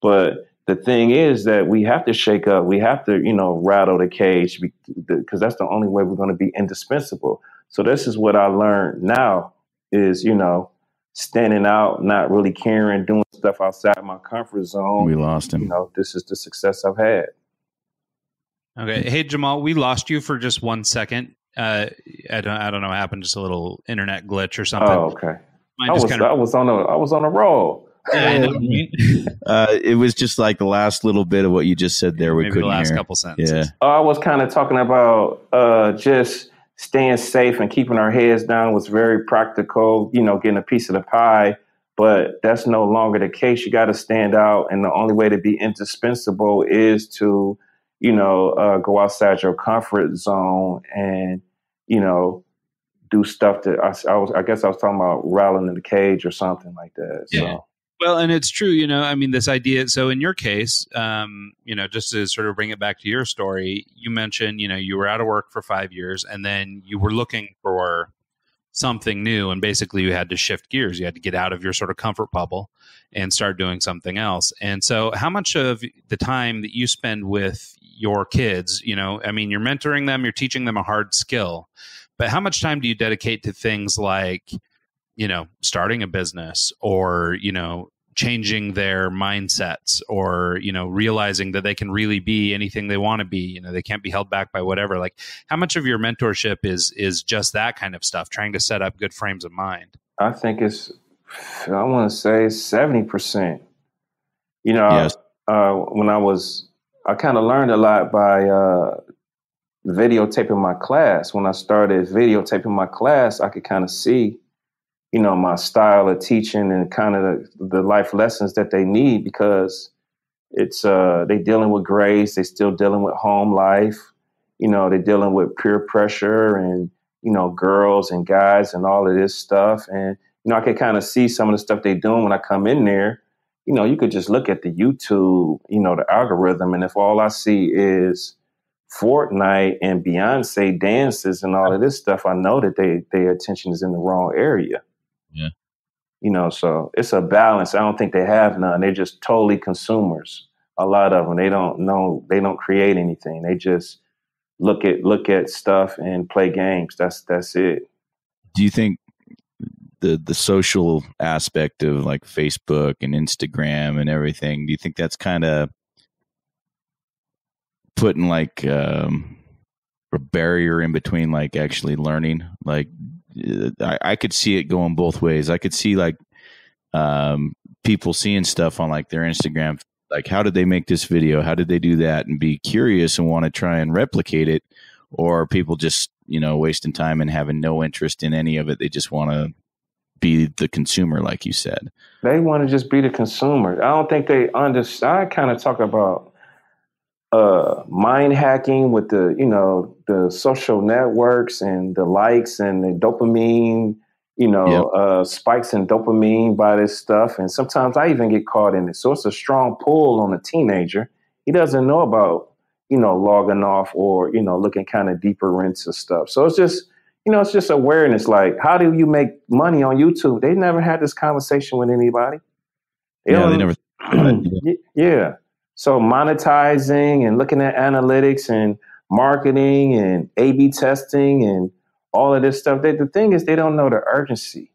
But the thing is that we have to shake up. We have to, rattle the cage because that's the only way we're going to be indispensable. So this is what I learned now is, standing out, not really caring, doing stuff outside my comfort zone. We lost him. This is the success I've had. Okay. Hey, Jamal, we lost you for just 1 second. I don't know what happened. Just a little internet glitch or something. Oh, okay. I was on a roll. Yeah, I know. It was just like the last little bit of what you just said there. We Maybe couldn't the last hear. couple sentences. Yeah. I was kind of talking about just staying safe and keeping our heads down was very practical, getting a piece of the pie. But that's no longer the case. You got to stand out. And the only way to be indispensable is to, go outside your comfort zone and, do stuff that I guess I was talking about rattling in the cage or something like that. Yeah. So. Well, and it's true, this idea. So in your case, just to sort of bring it back to your story, you mentioned, you were out of work for 5 years and then you were looking for something new. And basically you had to shift gears. You had to get out of your sort of comfort bubble and start doing something else. And so how much of the time that you spend with your kids, you're mentoring them, you're teaching them a hard skill, but how much time do you dedicate to things like, starting a business or, changing their mindsets or, realizing that they can really be anything they want to be, they can't be held back by whatever. Like how much of your mentorship is just that kind of stuff, trying to set up good frames of mind? I think I want to say 70%. Yes. I kind of learned a lot by videotaping my class. When I started videotaping my class, I could kind of see my style of teaching and kind of the life lessons that they need because it's they dealing with grades, they still dealing with home life, they're dealing with peer pressure and girls and guys and all of this stuff. And I can kind of see some of the stuff they doing when I come in there. You could just look at the YouTube, the algorithm, and if all I see is Fortnite and Beyonce dances and all of this stuff, I know that their attention is in the wrong area. Yeah. So it's a balance. I don't think they have none. They're just totally consumers. A lot of them, they don't create anything. They just look at stuff and play games. That's it. Do you think the social aspect of like Facebook and Instagram and everything, do you think that's kind of putting like a barrier in between like actually learning? Like I could see it going both ways. I could see like people seeing stuff on like their Instagram, like how did they make this video? How did they do that? And be curious and want to try and replicate it, or people just, wasting time and having no interest in any of it. They just want to be the consumer, like you said. They want to just be the consumer. I don't think they understand. I kind of talk about mind hacking with the social networks and the likes and the dopamine, spikes in dopamine by this stuff. And sometimes I even get caught in it. So it's a strong pull on a teenager. He doesn't know about, logging off or, looking kind of deeper into stuff. So it's just, it's just awareness. Like, how do you make money on YouTube? They never had this conversation with anybody. They never. Yeah. So monetizing and looking at analytics and marketing and A/B testing and all of this stuff. The thing is, they don't know the urgency.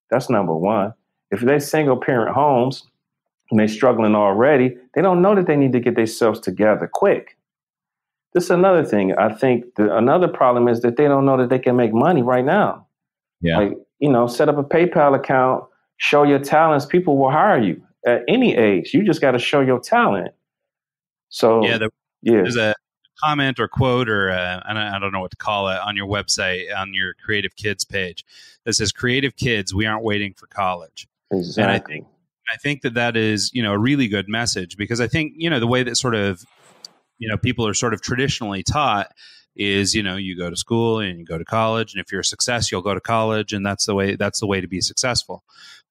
That's number one. If they're single parent homes and they're struggling already, they don't know that they need to get themselves together quick. This is another thing. I think another problem is that they don't know that they can make money right now. Yeah. Like, set up a PayPal account, show your talents. People will hire you at any age. You just got to show your talent. So there's a comment or quote or I don't know what to call it on your website, on your Creative Kids page that says, "Creative kids, we aren't waiting for college." Exactly. And I think that is, a really good message, because I think, the way that sort of, people are sort of traditionally taught is, you go to school and you go to college, and if you're a success, you'll go to college, and that's the way to be successful.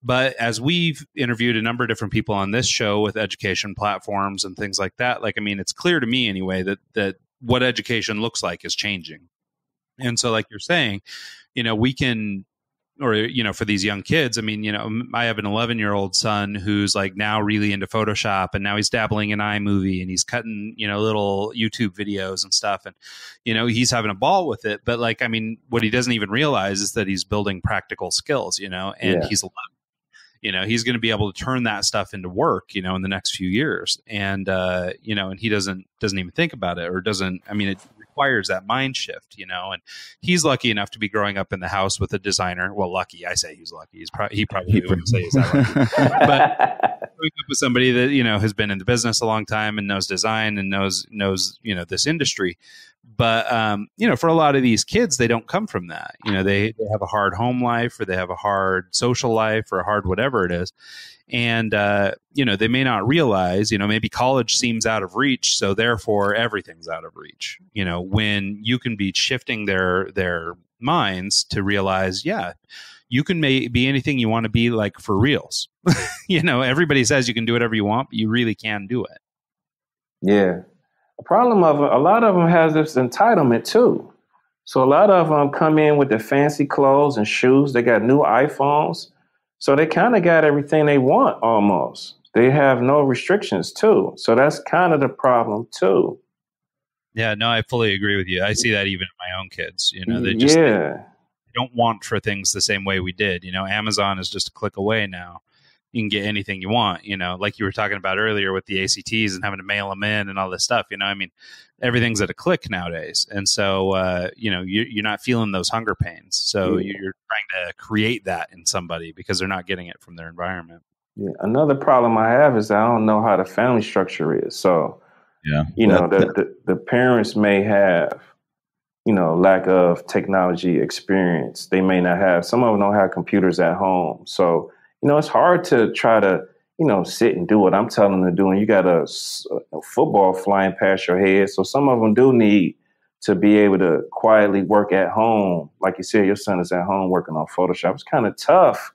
But as we've interviewed a number of different people on this show with education platforms and things like that, it's clear to me anyway that what education looks like is changing. And so, like you're saying, we can, or, for these young kids, I have an 11-year-old son who's like now really into Photoshop, and now he's dabbling in iMovie, and he's cutting, little YouTube videos and stuff. And, he's having a ball with it. But what he doesn't even realize is that he's building practical skills, and he's 11. He's going to be able to turn that stuff into work, in the next few years. And, and he doesn't even think about it, or doesn't, it requires that mind shift, and he's lucky enough to be growing up in the house with a designer. Well, lucky, I say he's lucky. He probably wouldn't say he's that lucky, but growing up with somebody that, has been in the business a long time and knows design and knows, this industry. But, for a lot of these kids, they don't come from that. They have a hard home life, or they have a hard social life, or a hard whatever it is. And, they may not realize, maybe college seems out of reach, so therefore everything's out of reach. When you can be shifting their minds to realize, you can be anything you want to be, like, for reals. Everybody says you can do whatever you want, but you really can do it. Yeah. The problem of a lot of them has this entitlement too. So a lot of them come in with the fancy clothes and shoes. They got new iPhones. So they kind of got everything they want almost. They have no restrictions too. So that's kind of the problem too. Yeah, no, I fully agree with you. I see that even in my own kids. They just they don't want for things the same way we did. Amazon is just a click away now. You can get anything you want, like you were talking about earlier with the ACTs and having to mail them in and all this stuff. Everything's at a click nowadays. And so, you're not feeling those hunger pains. So you're trying to create that in somebody because they're not getting it from their environment. Yeah. Another problem I have is I don't know how the family structure is. So, the parents may have, lack of technology experience. They may not have, some of them don't have computers at home. So, it's hard to try to, sit and do what I'm telling them to do. And you got a football flying past your head. So some of them do need to be able to quietly work at home. Like you said, your son is at home working on Photoshop. It's kind of tough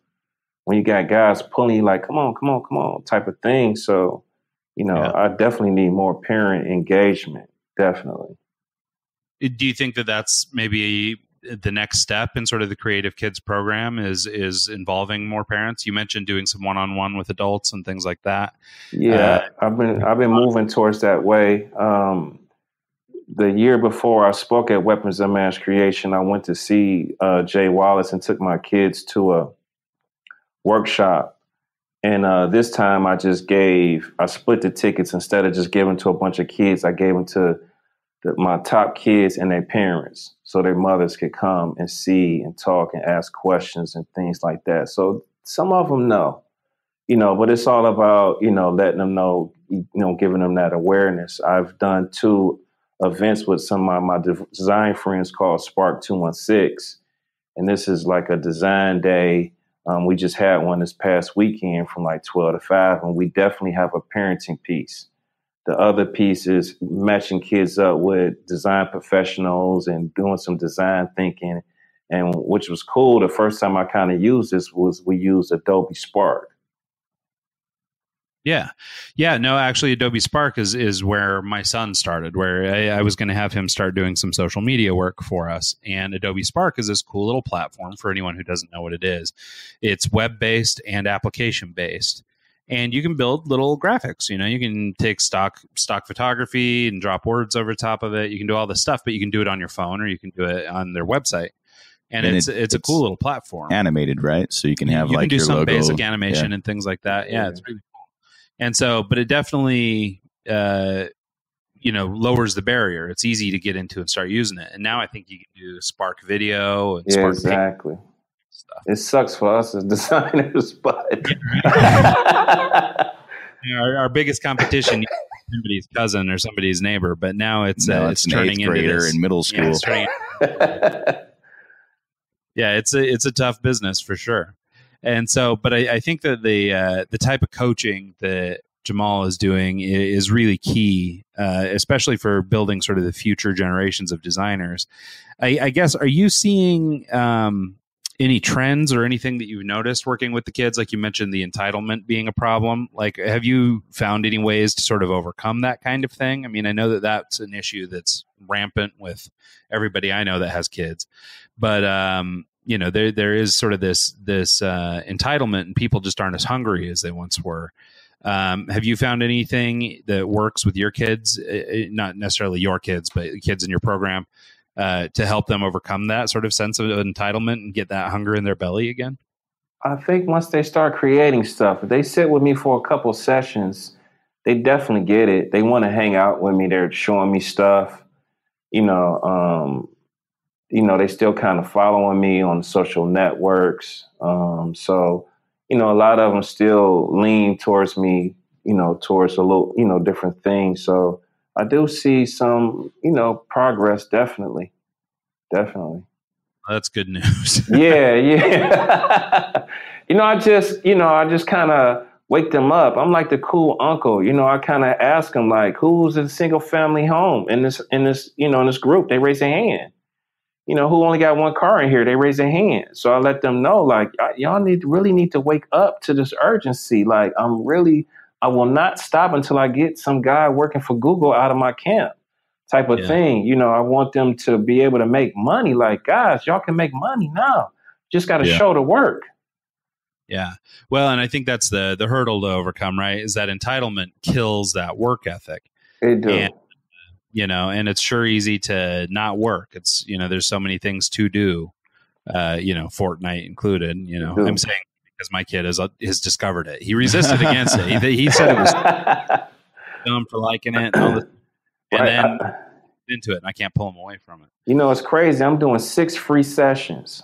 when you got guys pulling you like, come on, type of thing. So, I definitely need more parent engagement. Definitely. Do you think that that's maybe the next step in sort of the Creative Kids program is involving more parents? You mentioned doing some one-on-one with adults and things like that. Yeah, I've been moving towards that way. The year before I spoke at Weapons of Mass Creation, I went to see Jay Wallace and took my kids to a workshop. And this time I split the tickets. Instead of just giving to a bunch of kids, I gave them to my top kids and their parents, so their mothers could come and see and talk and ask questions and things like that. So some of them know, but it's all about, letting them know, giving them that awareness. I've done 2 events with some of my design friends called Spark 216. And this is like a design day. We just had one this past weekend from like 12 to 5, and we definitely have a parenting piece. The other piece is matching kids up with design professionals and doing some design thinking. And which was cool. The first time I kind of used this was we used Adobe Spark. Yeah. No, actually, Adobe Spark is where my son started, where I was going to have him start doing some social media work for us. And Adobe Spark is this cool little platform for anyone who doesn't know what it is. It's web-based and application-based. And you can build little graphics. You can take stock photography and drop words over top of it. You can do all this stuff, but you can do it on your phone or you can do it on their website. And it's a cool little platform. Animated, right? So you can have you can do your some logo. Basic animation and things like that. Yeah, it's really cool. And so, but it definitely, lowers the barrier. It's easy to get into and start using it. And now I think you can do Spark Video and Spark exactly. Stuff. It sucks for us as designers, but our biggest competition is somebody's cousin or somebody's neighbor. But now it's turning into this in middle school. Yeah, it's a tough business for sure. And so, but I think that the type of coaching that Jamal is doing is really key, especially for building sort of the future generations of designers. I guess, are you seeing any trends or anything that you've noticed working with the kids? Like you mentioned, the entitlement being a problem. Like, have you found any ways to sort of overcome that kind of thing? I mean, I know that that's an issue that's rampant with everybody I know that has kids, but there is sort of this entitlement, and people just aren't as hungry as they once were. Have you found anything that works with your kids, not necessarily your kids, but kids in your program, to help them overcome that sort of sense of entitlement and get that hunger in their belly again? I think once they start creating stuff, if they sit with me for a couple sessions, they definitely get it. They want to hang out with me. They're showing me stuff. They still kind of following me on social networks. So a lot of them still lean towards me, towards a little, different things. So I do see some, progress, definitely. Definitely. That's good news. Yeah. I just kind of wake them up. I'm like the cool uncle. I kind of ask them, like, who's in a single family home in this group? They raise their hand. Who only got one car in here? They raise their hand. So I let them know, like, y'all really need to wake up to this urgency. Like, I will not stop until I get some guy working for Google out of my camp type of thing. I want them to be able to make money. Like, guys, y'all can make money now. Just got to show the work. Yeah. Well, and I think that's the hurdle to overcome, right? Is that entitlement kills that work ethic. It do. And it's sure easy to not work. It's, there's so many things to do, Fortnite included, I'm saying because my kid has discovered it. He resisted against it. He said it was dumb for liking it. And then into it, and I can't pull him away from it. It's crazy. I'm doing 6 free sessions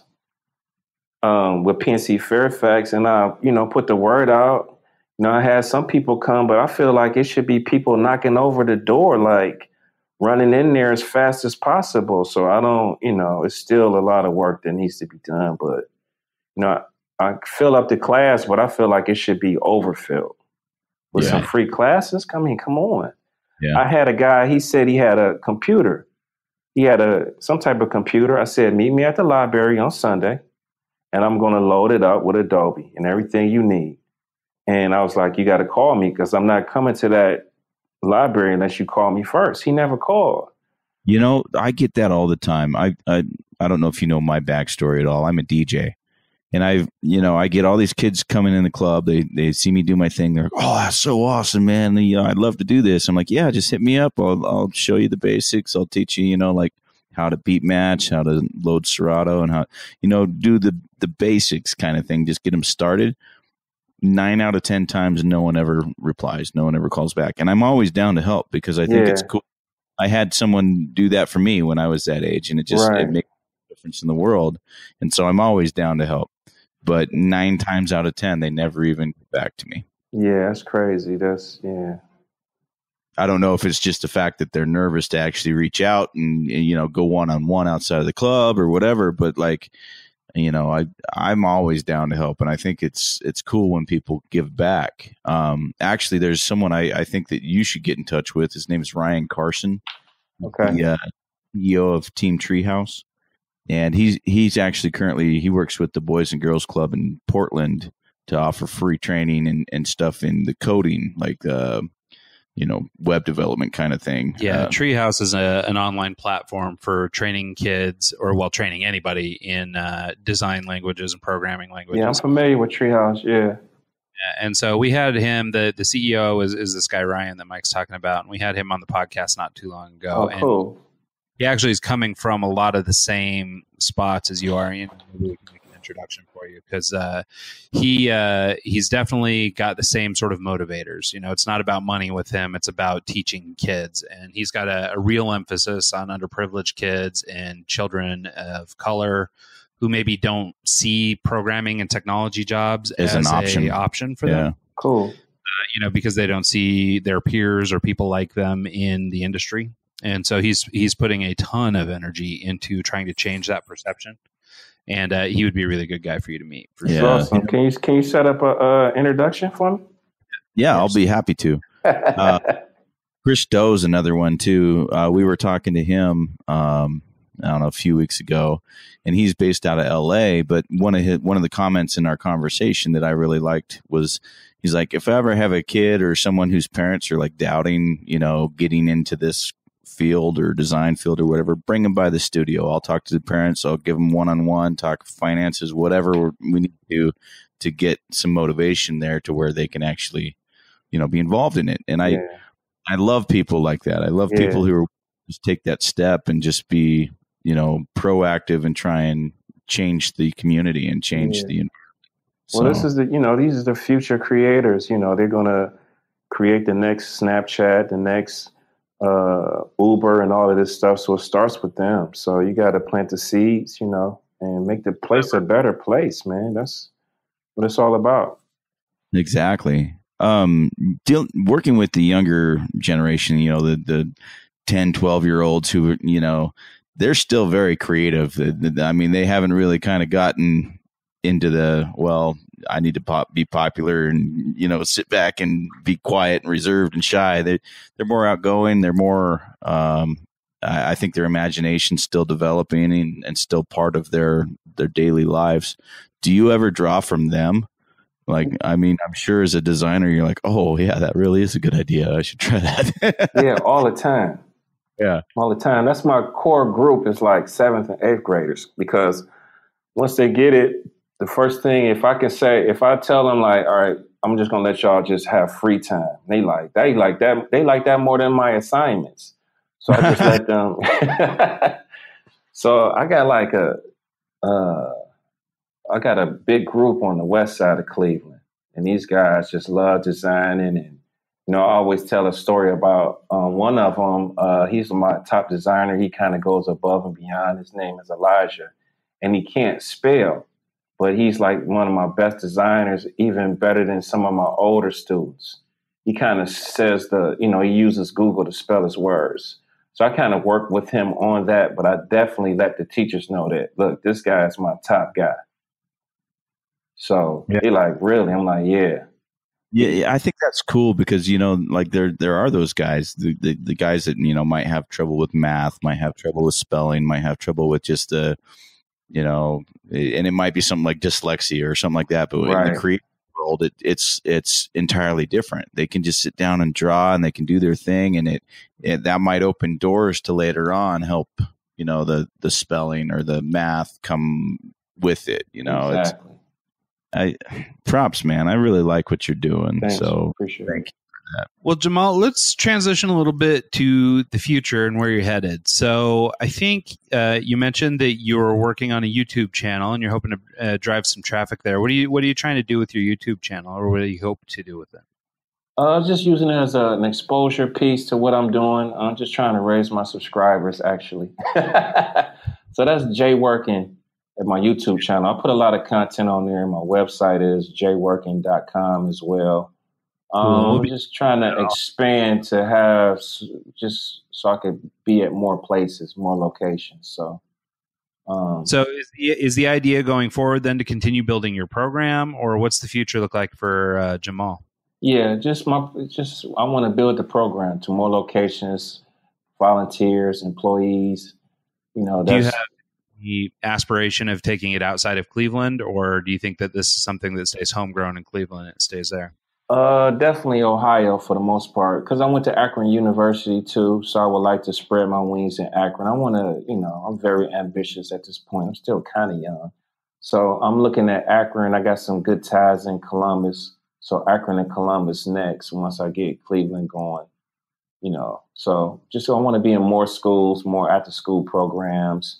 with PNC Fairfax, and I, put the word out. I had some people come, but I feel like it should be people knocking over the door, like running in there as fast as possible. So I don't, it's still a lot of work that needs to be done. But, I fill up the class, but I feel like it should be overfilled with some free classes. Come on. Yeah. I had a guy, he said he had a computer. He had some type of computer. I said, meet me at the library on Sunday, and I'm going to load it up with Adobe and everything you need. And I was like, you got to call me because I'm not coming to that library unless you call me first. He never called. I get that all the time. I don't know if you know my backstory at all. I'm a DJ. And I get all these kids coming in the club. They see me do my thing. They're like, oh, that's so awesome, man. I'd love to do this. I'm like, yeah, just hit me up. I'll show you the basics. I'll teach you, like how to beat match, how to load Serato, and how, do the basics kind of thing. Just get them started. 9 out of 10 times, no one ever replies. No one ever calls back. And I'm always down to help because I think it's cool. I had someone do that for me when I was that age, and it makes a difference in the world. And so I'm always down to help. But 9 times out of 10, they never even get back to me. Yeah, that's crazy. I don't know if it's just the fact that they're nervous to actually reach out and go one-on-one outside of the club or whatever. But I'm always down to help, and I think it's cool when people give back. Actually, there's someone I think that you should get in touch with. His name is Ryan Carson. Okay. The CEO of Team Treehouse. And he's actually he works with the Boys and Girls Club in Portland to offer free training and stuff in the coding, like web development kind of thing. Yeah, Treehouse is an online platform for training kids, or training anybody in design languages and programming languages. Yeah, I'm familiar with Treehouse. Yeah. And so we had him. The CEO is this guy Ryan that Mike's talking about, and we had him on the podcast not too long ago. Oh, cool. And he actually is coming from a lot of the same spots as you are. Maybe we can make an introduction for you because he's definitely got the same sort of motivators. It's not about money with him; it's about teaching kids, and he's got a real emphasis on underprivileged kids and children of color who maybe don't see programming and technology jobs as an option for them. Cool. Because they don't see their peers or people like them in the industry. And so he's putting a ton of energy into trying to change that perception, and he would be a really good guy for you to meet. For sure. Awesome. Can you set up a introduction for me? Yeah, I'll be happy to. Chris Doe's another one too. We were talking to him, I don't know, a few weeks ago, and he's based out of LA. But one of the comments in our conversation that I really liked was, he's like, if I ever have a kid or someone whose parents are like doubting, getting into this field or design field or whatever, bring them by the studio. I'll talk to the parents. I'll give them one-on-one, talk finances, whatever we need to do to get some motivation there to where they can actually, be involved in it. And I love people like that. I love people who just take that step and just be, proactive and try and change the community and change the environment. Well, this is these are the future creators. They're going to create the next Snapchat, the next Uber and all of this stuff. So it starts with them. So you got to plant the seeds, and make the place a better place, man. That's what it's all about. Exactly. Working with the younger generation, the 10, 12-year-olds who, they're still very creative. I mean, they haven't really kind of gotten into I need to be popular and, sit back and be quiet and reserved and shy. They're more outgoing. They're more, I think their imagination's still developing and still part of their daily lives. Do you ever draw from them? Like, I mean, I'm sure as a designer, you're like, oh, yeah, that really is a good idea. I should try that. Yeah, all the time. Yeah. All the time. That's my core group is like 7th and 8th graders, because once they get it, the first thing, if I tell them like, all right, I'm just going to let y'all just have free time. They like that more than my assignments. So I just let them. So I got like I got a big group on the west side of Cleveland, and these guys just love designing. And, I always tell a story about one of them. He's my top designer. He kind of goes above and beyond. His name is Elijah, and he can't spell, but he's like one of my best designers, even better than some of my older students. He kind of says he uses Google to spell his words. So I kind of work with him on that, but I definitely let the teachers know that, look, this guy is my top guy. So they're like, really? I'm like, yeah. Yeah, I think that's cool because, like there are those guys, the guys that, might have trouble with math, might have trouble with spelling, might have trouble with just and it might be something like dyslexia or something like that. But in the creative world, it's entirely different. They can just sit down and draw and they can do their thing. And that might open doors to later on help, the spelling or the math come with it. Exactly. Props, man. I really like what you're doing. Thanks. So appreciate thank you for that. Well, Jamal, let's transition a little bit to the future and where you're headed. So I think you mentioned that you were working on a YouTube channel and you're hoping to drive some traffic there. What are you trying to do with your YouTube channel, or what do you hope to do with it? Just using it as an exposure piece to what I'm doing. I'm just trying to raise my subscribers, actually. So that's Jayworking at my YouTube channel. I put a lot of content on there. My website is jayworking.com as well. I'm just trying to expand to have just so I could be at more places, more locations. So is the idea going forward then to continue building your program, or what's the future look like for Jamal? Yeah, I want to build the program to more locations, volunteers, employees. Do you have the aspiration of taking it outside of Cleveland, or do you think that this is something that stays homegrown in Cleveland and it stays there? Definitely Ohio for the most part, because I went to Akron University too, so I would like to spread my wings in Akron. I want to, I'm very ambitious at this point. I'm still kind of young. So I'm looking at Akron. I got some good ties in Columbus. So Akron and Columbus next once I get Cleveland going, So I want to be in more schools, more after-school programs,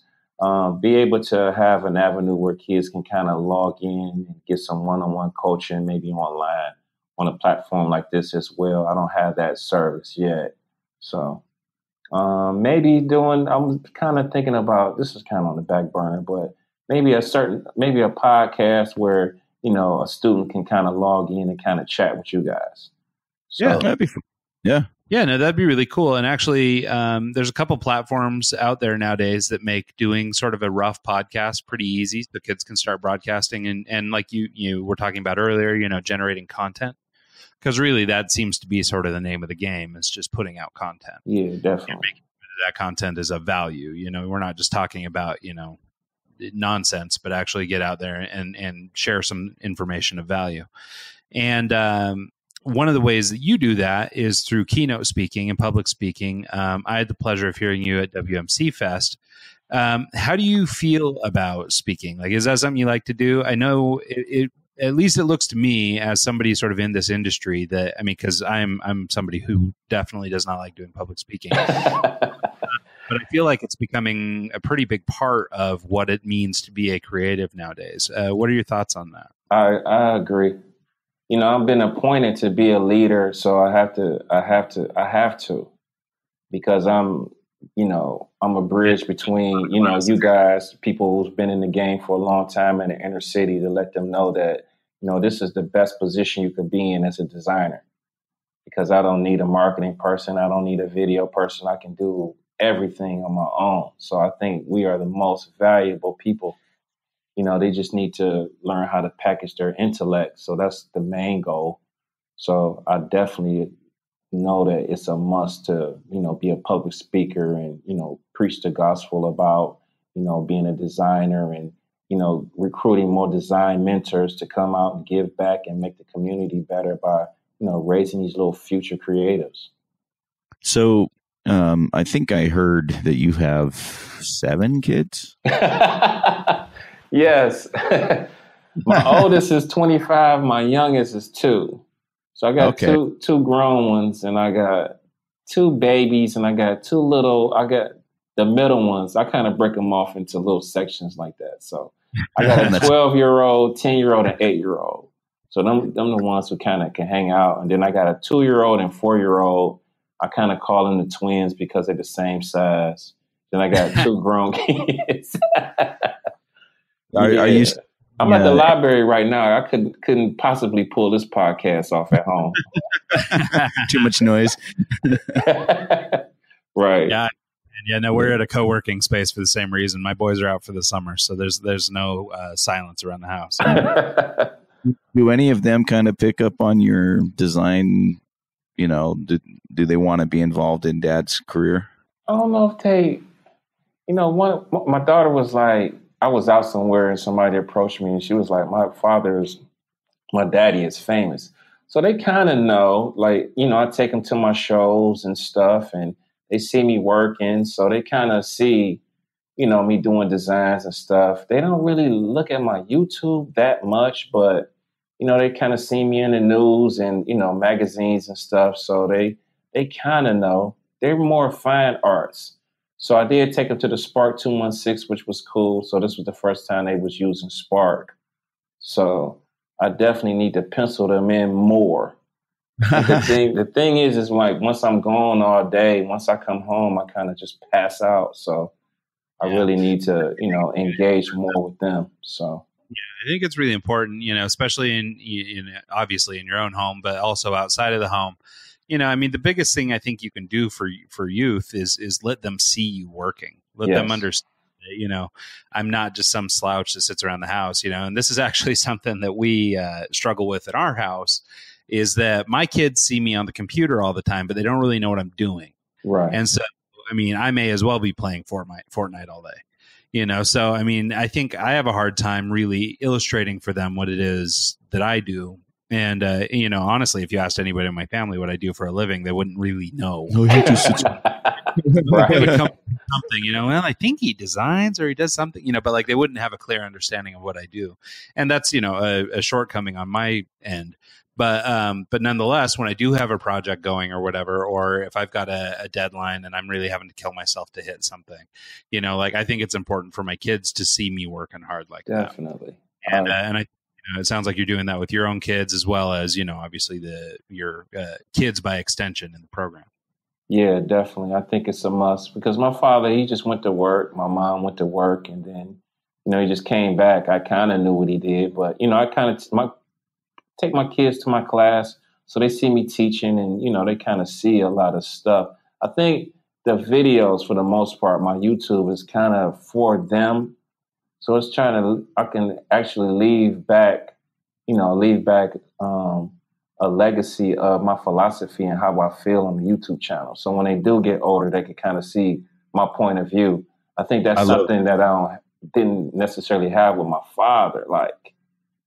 be able to have an avenue where kids can kind of log in and get some one-on-one coaching, maybe online on a platform like this as well. I don't have that service yet. So I'm kind of thinking about, this is kind of on the back burner, but maybe a podcast where, a student can kind of log in and kind of chat with you guys. So, yeah, that'd be fun. Yeah. Yeah, no, that'd be really cool. And actually, there's a couple platforms out there nowadays that make doing sort of a rough podcast pretty easy, so kids can start broadcasting and like you were talking about earlier, generating content. Because really that seems to be sort of the name of the game, is just putting out content. Yeah, definitely. And making sure that content is of value. We're not just talking about, nonsense, but actually get out there and share some information of value. And one of the ways that you do that is through keynote speaking and public speaking. I had the pleasure of hearing you at WMC Fest. How do you feel about speaking? Like, is that something you like to do? I know it at least it looks to me, as somebody sort of in this industry, that, I mean, because I'm somebody who definitely does not like doing public speaking. But I feel like it's becoming a pretty big part of what it means to be a creative nowadays. What are your thoughts on that? I agree. I've been appointed to be a leader, so I have to, because I'm a bridge between, you guys, people who's been in the game for a long time in the inner city, to let them know that, this is the best position you could be in as a designer, because I don't need a marketing person. I don't need a video person. I can do everything on my own. So I think we are the most valuable people. They just need to learn how to package their intellect. So that's the main goal. So I definitely know that it's a must to, be a public speaker and, preach the gospel about, being a designer and, recruiting more design mentors to come out and give back and make the community better by, raising these little future creatives. So I think I heard that you have 7 kids. Yes. My oldest is 25. My youngest is 2. So I got two grown ones, and I got 2 babies, and I got 2 little. I got the middle ones. I kind of break them off into little sections like that. So I got a 12-year-old, 10-year-old, and 8-year-old. So them the ones who kind of can hang out. And then I got a 2-year-old and 4-year-old. I kind of call them the twins because they're the same size. Then I got 2 grown kids. Are you? I'm at the library right now. I couldn't possibly pull this podcast off at home. Too much noise. Right. Yeah. No, we're at a co-working space for the same reason. My boys are out for the summer, so there's no silence around the house. Do any of them kind of pick up on your design? Do they want to be involved in Dad's career? I don't know if they, my daughter was like, I was out somewhere and somebody approached me and she was like, my daddy is famous. So they kind of know, like, I take them to my shows and stuff and they see me working. So they kind of see, me doing designs and stuff. They don't really look at my YouTube that much, but, they kind of see me in the news and, magazines and stuff. So they kind of know. They're more fine arts. So I did take them to the Spark 216, which was cool. So this was the first time they was using Spark. So I definitely need to pencil them in more. The thing is like once I'm gone all day, once I come home, I kind of just pass out. So I really need to, engage more with them. So yeah, I think it's really important, especially in obviously in your own home, but also outside of the home. The biggest thing I think you can do for youth is let them see you working. Let them understand that, I'm not just some slouch that sits around the house, and this is actually something that we struggle with in our house, is that my kids see me on the computer all the time, but they don't really know what I'm doing. Right. And so, I may as well be playing Fortnite all day. So, I think I have a hard time really illustrating for them what it is that I do. And, honestly, if you asked anybody in my family what I do for a living, they wouldn't really know. No, he just sits. Something, well, I think he designs or he does something, but like they wouldn't have a clear understanding of what I do. And that's, a shortcoming on my end. But nonetheless, when I do have a project going or whatever, or if I've got a deadline and I'm really having to kill myself to hit something, I think it's important for my kids to see me working hard like that. Definitely. And I it sounds like you're doing that with your own kids as well as, obviously your kids by extension in the program. Yeah, definitely. I think it's a must because my father, he just went to work. My mom went to work and then, he just came back. I kind of knew what he did, but, I kind of take my kids to my class so they see me teaching and, they kind of see a lot of stuff. I think the videos, for the most part, my YouTube is kind of for them. So it's I can actually leave back a a legacy of my philosophy and how I feel on the YouTube channel. So when they do get older, they can kind of see my point of view. I think that's something that didn't necessarily have with my father. Like,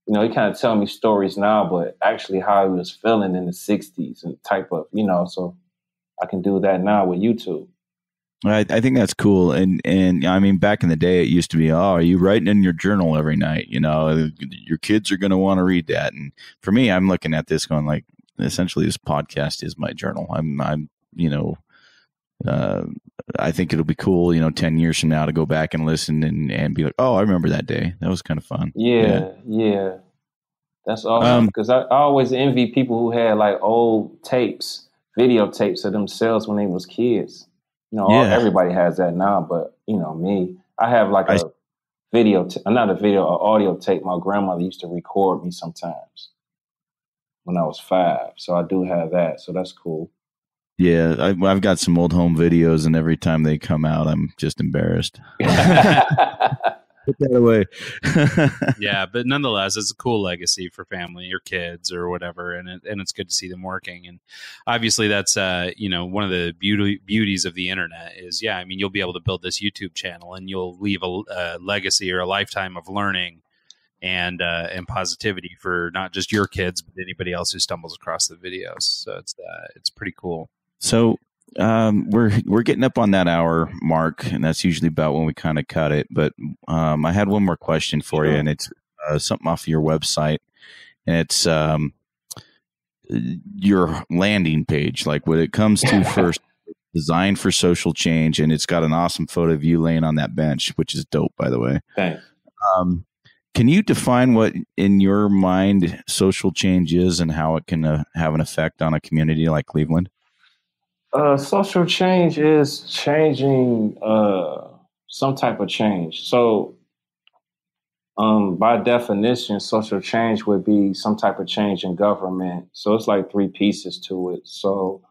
you know, he kind of tell me stories now, but actually how he was feeling in the 60s and type of, you know, so I can do that now with YouTube. I think that's cool. And I mean, back in the day, it used to be, oh, are you writing in your journal every night? You know, your kids are going to want to read that. And for me, I'm looking at this going like, essentially this podcast is my journal. I'm you know, I think it'll be cool, you know, 10 years from now to go back and listen and be like, oh, I remember that day. That was kind of fun. Yeah. That's awesome. Because I always envy people who had like old tapes, videotapes of themselves when they was kids. You know, everybody has that now, but you know, me, I have like a audio tape. My grandmother used to record me sometimes when I was 5. So I do have that. So that's cool. Yeah, I've got some old home videos, and every time they come out, I'm just embarrassed. Put that away. Yeah, but nonetheless, it's a cool legacy for family or kids or whatever, and it's good to see them working. And obviously, that's you know, one of the beauties of the internet is, yeah, I mean, you'll be able to build this YouTube channel, and you'll leave a legacy or a lifetime of learning and positivity for not just your kids, but anybody else who stumbles across the videos. So it's pretty cool. So we're getting up on that hour mark, and that's usually about when we kind of cut it. But I had one more question for you, and it's something off your website, and it's your landing page. Like when it comes to first designed for social change, and it's got an awesome photo of you laying on that bench, which is dope, by the way. Thanks. Can you define what, in your mind, social change is and how it can have an effect on a community like Cleveland? Social change is changing some type of change. So by definition, social change would be some type of change in government. So it's like 3 pieces to it. So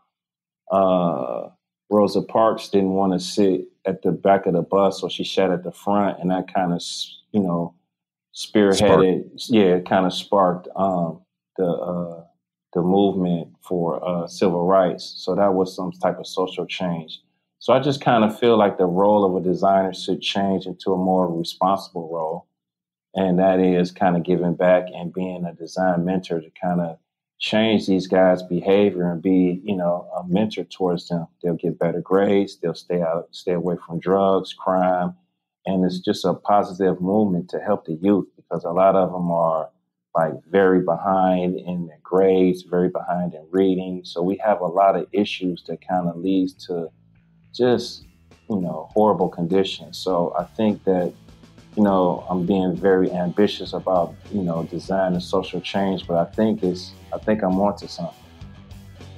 Rosa Parks didn't want to sit at the back of the bus, so she sat at the front, and that kind of, you know, spearheaded, kind of sparked the movement for civil rights. So that was some type of social change. So I just kind of feel like the role of a designer should change into a more responsible role. And that is kind of giving back and being a design mentor to kind of change these guys' behavior and be, you know, a mentor towards them. They'll get better grades. They'll stay away from drugs, crime. And it's just a positive movement to help the youth, because a lot of them are like very behind in their grades, very behind in reading. So we have a lot of issues that kind of leads to just, you know, horrible conditions. So I think that, you know, I'm being very ambitious about, you know, design and social change, but I think I'm onto something.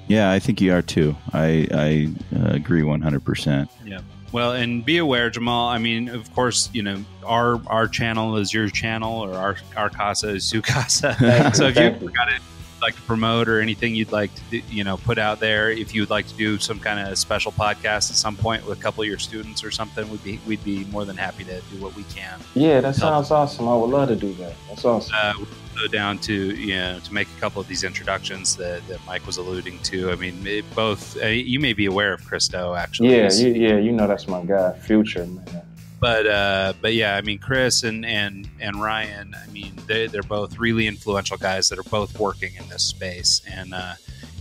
Yeah, I think you are too. I agree 100%. Yeah. Well, and be aware, Jamal. I mean, of course, you know, our channel is your channel, or our casa is su casa. So if you've got it like to promote or anything you'd like to do, you know, put out there, if you would like to do some kind of special podcast at some point with a couple of your students or something, we'd be more than happy to do what we can. Yeah, that sounds awesome. I would love to do that. That's awesome. We'll go down to, you know, to make a couple of these introductions that Mike was alluding to. I mean, you may be aware of Christo, actually. Yeah, you know, that's my guy, Future, man. But yeah, I mean, Chris and Ryan, I mean, they're both really influential guys that are both working in this space. And,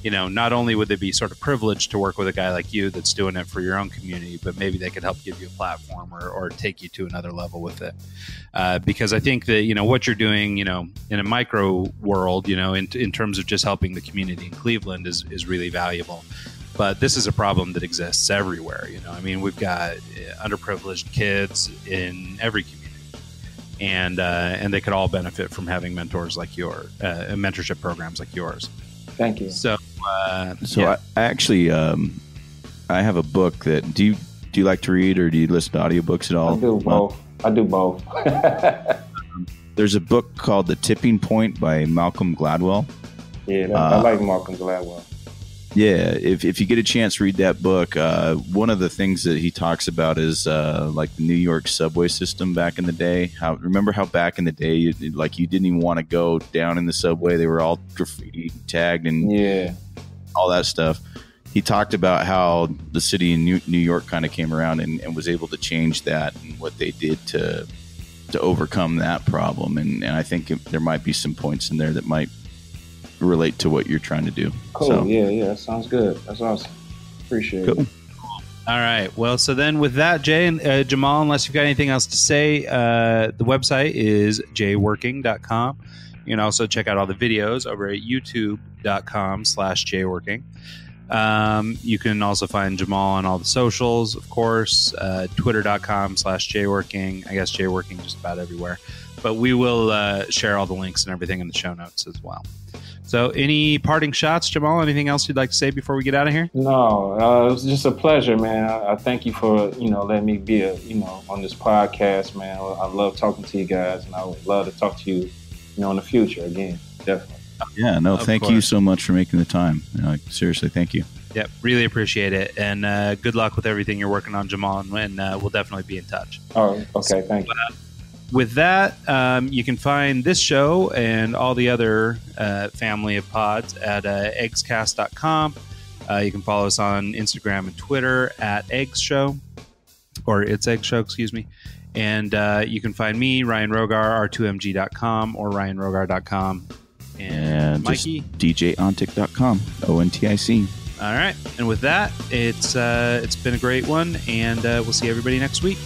you know, not only would they be sort of privileged to work with a guy like you that's doing it for your own community, but maybe they could help give you a platform or take you to another level with it. Because I think that, you know, what you're doing, you know, in a micro world, you know, in terms of just helping the community in Cleveland is really valuable. But this is a problem that exists everywhere. You know, I mean, we've got underprivileged kids in every community, and they could all benefit from having mentors like yours, mentorship programs like yours. Thank you. So yeah. I actually I have a book that do you like to read, or do you listen to audiobooks at all? I do both. There's a book called The Tipping Point by Malcolm Gladwell. Yeah, I like Malcolm Gladwell. Yeah, if you get a chance, read that book. One of the things that he talks about is like the New York subway system back in the day. Remember how back in the day, you didn't even want to go down in the subway. They were all graffiti tagged and all that stuff. He talked about how the city in New York kind of came around and was able to change that and what they did to overcome that problem. And I think there might be some points in there that might relate to what you're trying to do. Cool. So, yeah, that sounds good. That's awesome. Appreciate it. All right. Well, so then with that, Jay and Jamal, unless you've got anything else to say, the website is jayworking.com. You can also check out all the videos over at youtube.com/jayworking. You can also find Jamal on all the socials, of course, twitter.com/jayworking. I guess Jayworking just about everywhere. But we will share all the links and everything in the show notes as well. So any parting shots, Jamal? Anything else you'd like to say before we get out of here? No, it was just a pleasure, man. I thank you for, letting me be on this podcast, man. I love talking to you guys, and I would love to talk to you, in the future again, definitely. Yeah, no, thank you so much for making the time. Seriously, thank you. Yep, really appreciate it. And good luck with everything you're working on, Jamal, and we'll definitely be in touch. Oh, okay, thank you. With that, you can find this show and all the other family of pods at eggscast.com. You can follow us on Instagram and Twitter at eggsshow, or it's eggshow, excuse me. And you can find me, Ryan Rogar, r2mg.com or ryanrogar.com. And Mikey, djontic.com, ONTIC. All right. And with that, it's been a great one, and we'll see everybody next week.